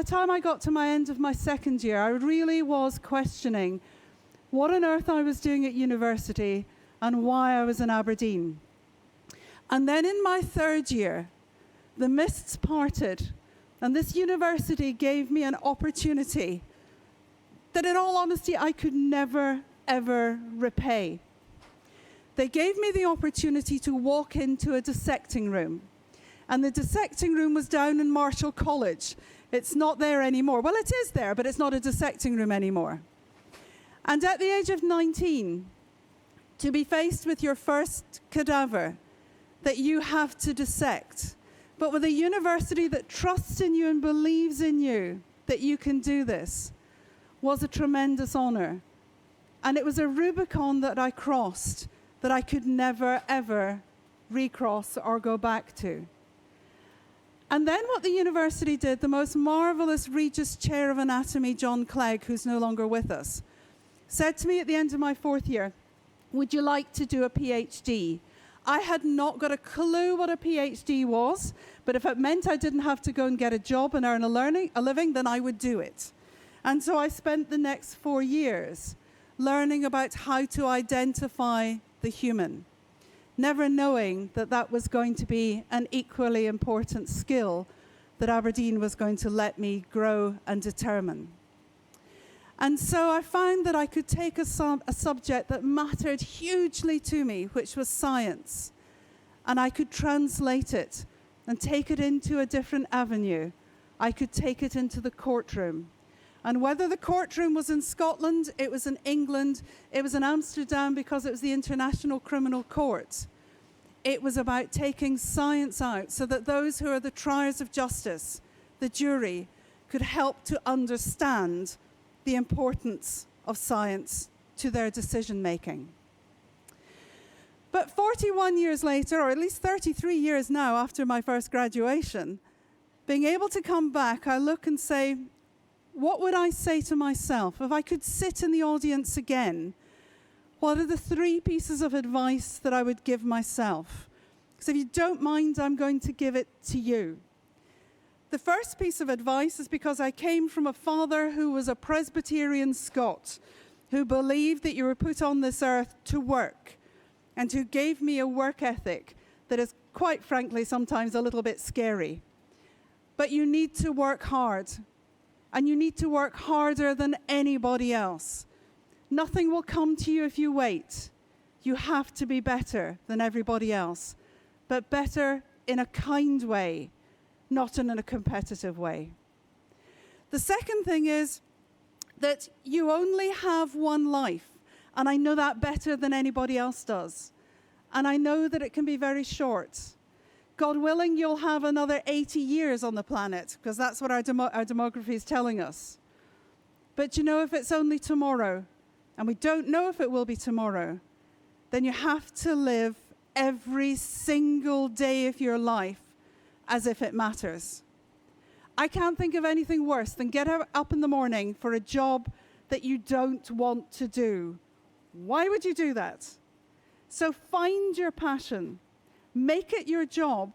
time I got to my end of my second year, I really was questioning what on earth I was doing at university and why I was in Aberdeen. And then in my third year, the mists parted, and this university gave me an opportunity that, in all honesty, I could never, ever repay. They gave me the opportunity to walk into a dissecting room. And the dissecting room was down in Marshall College. It's not there anymore. Well, it is there, but it's not a dissecting room anymore. And at the age of 19, to be faced with your first cadaver that you have to dissect, but with a university that trusts in you and believes in you that you can do this, was a tremendous honor. And it was a Rubicon that I crossed that I could never, ever recross or go back to. And then what the university did, the most marvelous Regis Chair of Anatomy, John Clegg, who's no longer with us, said to me at the end of my 4th year, "Would you like to do a PhD?" I had not got a clue what a PhD was, but if it meant I didn't have to go and get a job and earn a living, then I would do it. And so I spent the next 4 years learning about how to identify the human, never knowing that that was going to be an equally important skill that Aberdeen was going to let me grow and determine. And so I found that I could take a subject that mattered hugely to me, which was science, and I could translate it and take it into a different avenue. I could take it into the courtroom. And whether the courtroom was in Scotland, it was in England, it was in Amsterdam because it was the International Criminal Court, it was about taking science out so that those who are the triers of justice, the jury, could help to understand the importance of science to their decision making. But 41 years later, or at least 33 years now after my first graduation, being able to come back, I look and say, what would I say to myself if I could sit in the audience again? What are the 3 pieces of advice that I would give myself? Because if you don't mind, I'm going to give it to you. The first piece of advice is because I came from a father who was a Presbyterian Scot, who believed that you were put on this earth to work, and who gave me a work ethic that is, quite frankly, sometimes a little bit scary. But you need to work hard, and you need to work harder than anybody else. Nothing will come to you if you wait. You have to be better than everybody else, but better in a kind way, not in a competitive way. The second thing is that you only have one life, and I know that better than anybody else does. And I know that it can be very short. God willing, you'll have another 80 years on the planet, because that's what our demography is telling us. But you know, if it's only tomorrow, and we don't know if it will be tomorrow, then you have to live every single day of your life as if it matters. I can't think of anything worse than get up in the morning for a job that you don't want to do. Why would you do that? So find your passion, make it your job,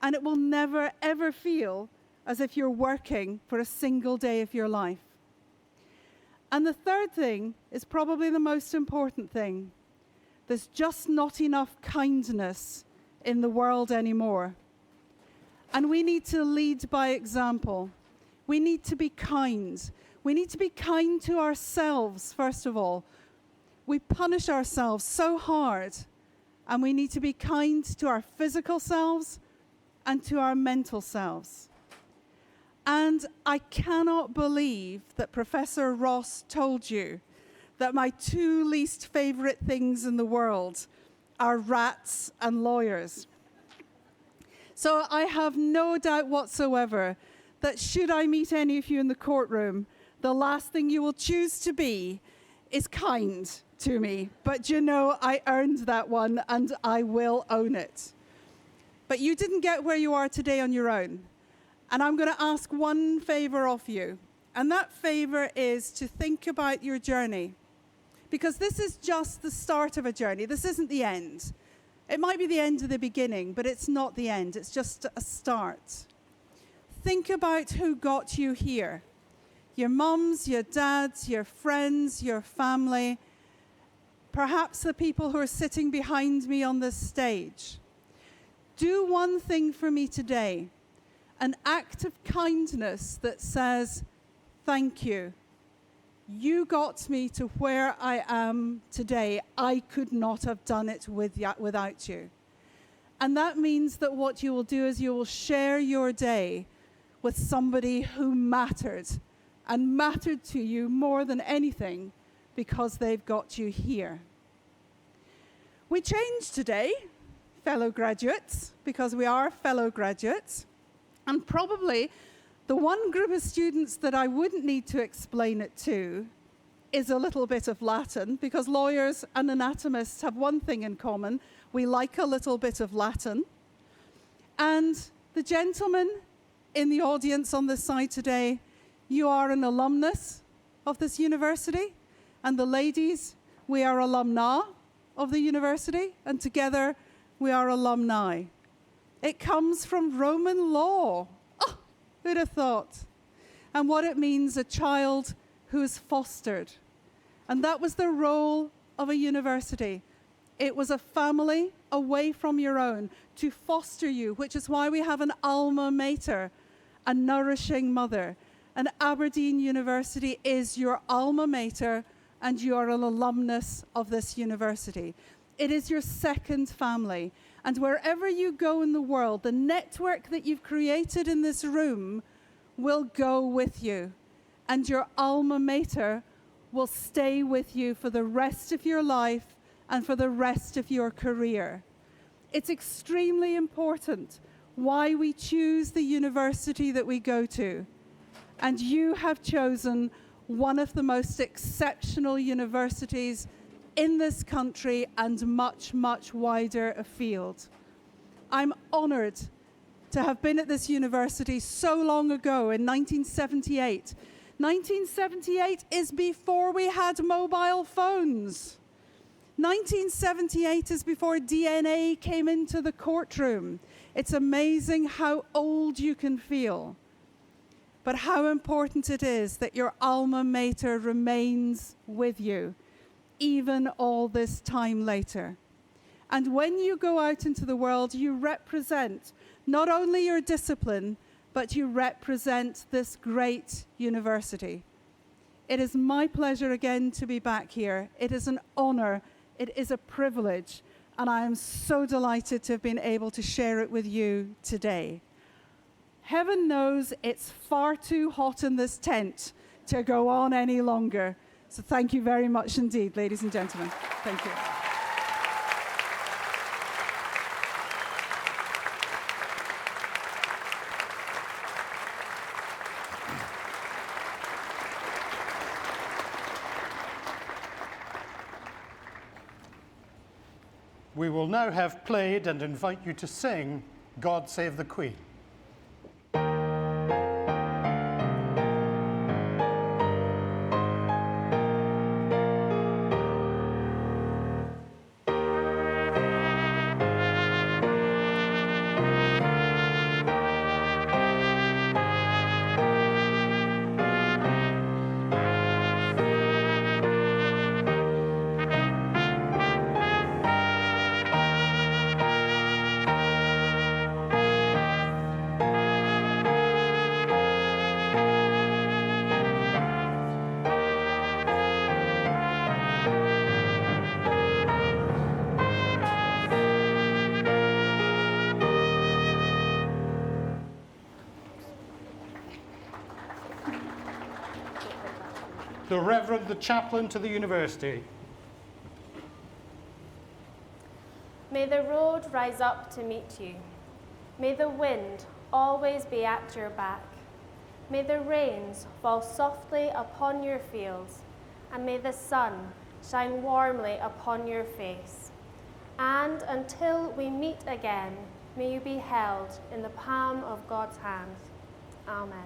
and it will never, ever feel as if you're working for a single day of your life. And the third thing is probably the most important thing. There's just not enough kindness in the world anymore. And we need to lead by example. We need to be kind. We need to be kind to ourselves, first of all. We punish ourselves so hard, and we need to be kind to our physical selves and to our mental selves. And I cannot believe that Professor Ross told you that my two least favorite things in the world are rats and lawyers. So I have no doubt whatsoever that should I meet any of you in the courtroom, the last thing you will choose to be is kind to me. But you know, I earned that one and I will own it. But you didn't get where you are today on your own. And I'm going to ask one favor of you. And that favor is to think about your journey. Because this is just the start of a journey. This isn't the end. It might be the end of the beginning, but it's not the end. It's just a start. Think about who got you here. Your mums, your dads, your friends, your family. Perhaps the people who are sitting behind me on this stage. Do one thing for me today. An act of kindness that says, thank you. You got me to where I am today. I could not have done it without you. And that means that what you will do is you will share your day with somebody who mattered and mattered to you more than anything because they've got you here. We changed today, fellow graduates, because we are fellow graduates. And probably the one group of students that I wouldn't need to explain it to is a little bit of Latin, because lawyers and anatomists have one thing in common. We like a little bit of Latin. And the gentleman in the audience on this side today, you are an alumnus of this university. And the ladies, we are alumna of the university. And together, we are alumni. It comes from Roman law. Oh, who'd have thought? And what it means, a child who is fostered. And that was the role of a university. It was a family away from your own to foster you, which is why we have an alma mater, a nourishing mother. And Aberdeen University is your alma mater, and you are an alumnus of this university. It is your second family. And wherever you go in the world, the network that you've created in this room will go with you. And your alma mater will stay with you for the rest of your life and for the rest of your career. It's extremely important why we choose the university that we go to. And you have chosen one of the most exceptional universities in this country and much, much wider afield. I'm honored to have been at this university so long ago in 1978. 1978 is before we had mobile phones. 1978 is before DNA came into the courtroom. It's amazing how old you can feel, but how important it is that your alma mater remains with you, even all this time later. And when you go out into the world, you represent not only your discipline, but you represent this great university. It is my pleasure again to be back here. It is an honor. It is a privilege. And I am so delighted to have been able to share it with you today. Heaven knows it's far too hot in this tent to go on any longer. So thank you very much indeed, ladies and gentlemen. Thank you. We will now have played and invite you to sing God Save the Queen. The Reverend, the chaplain to the university. May the road rise up to meet you. May the wind always be at your back. May the rains fall softly upon your fields, and may the sun shine warmly upon your face. And until we meet again, may you be held in the palm of God's hand. Amen.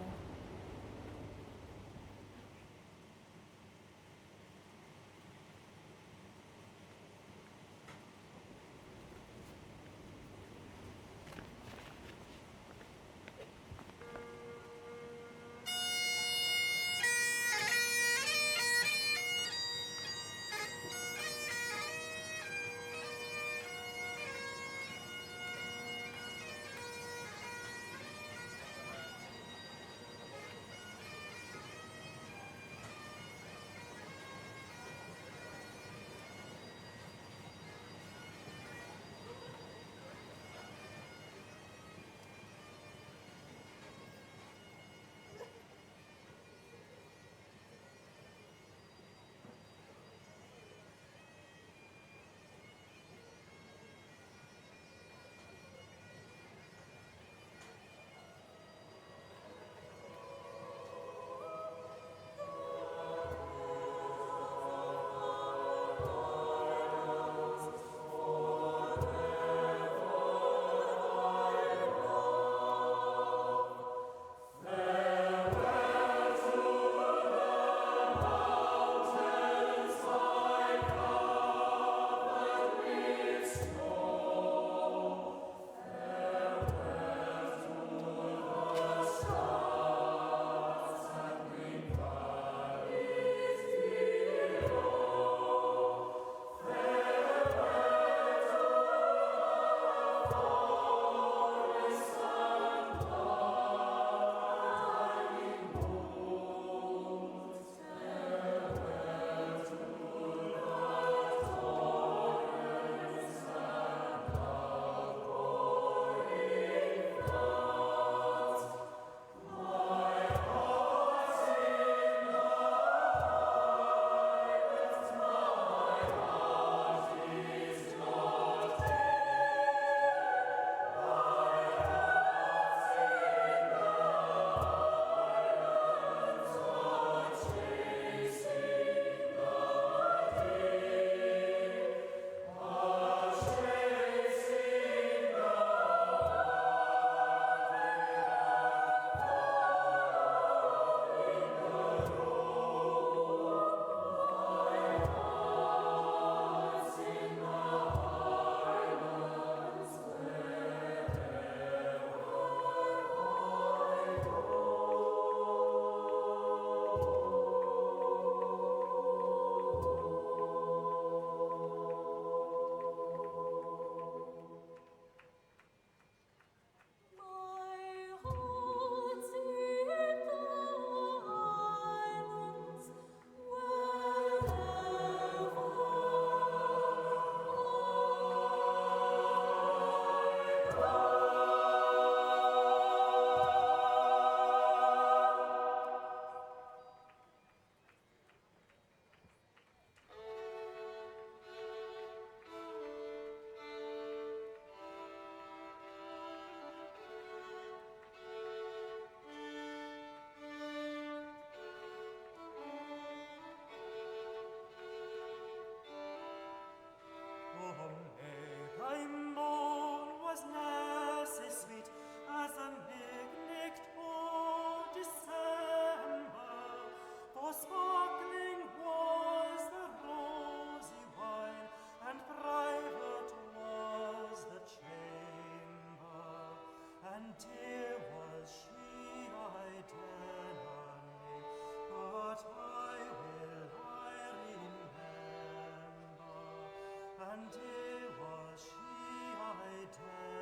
was she I tell.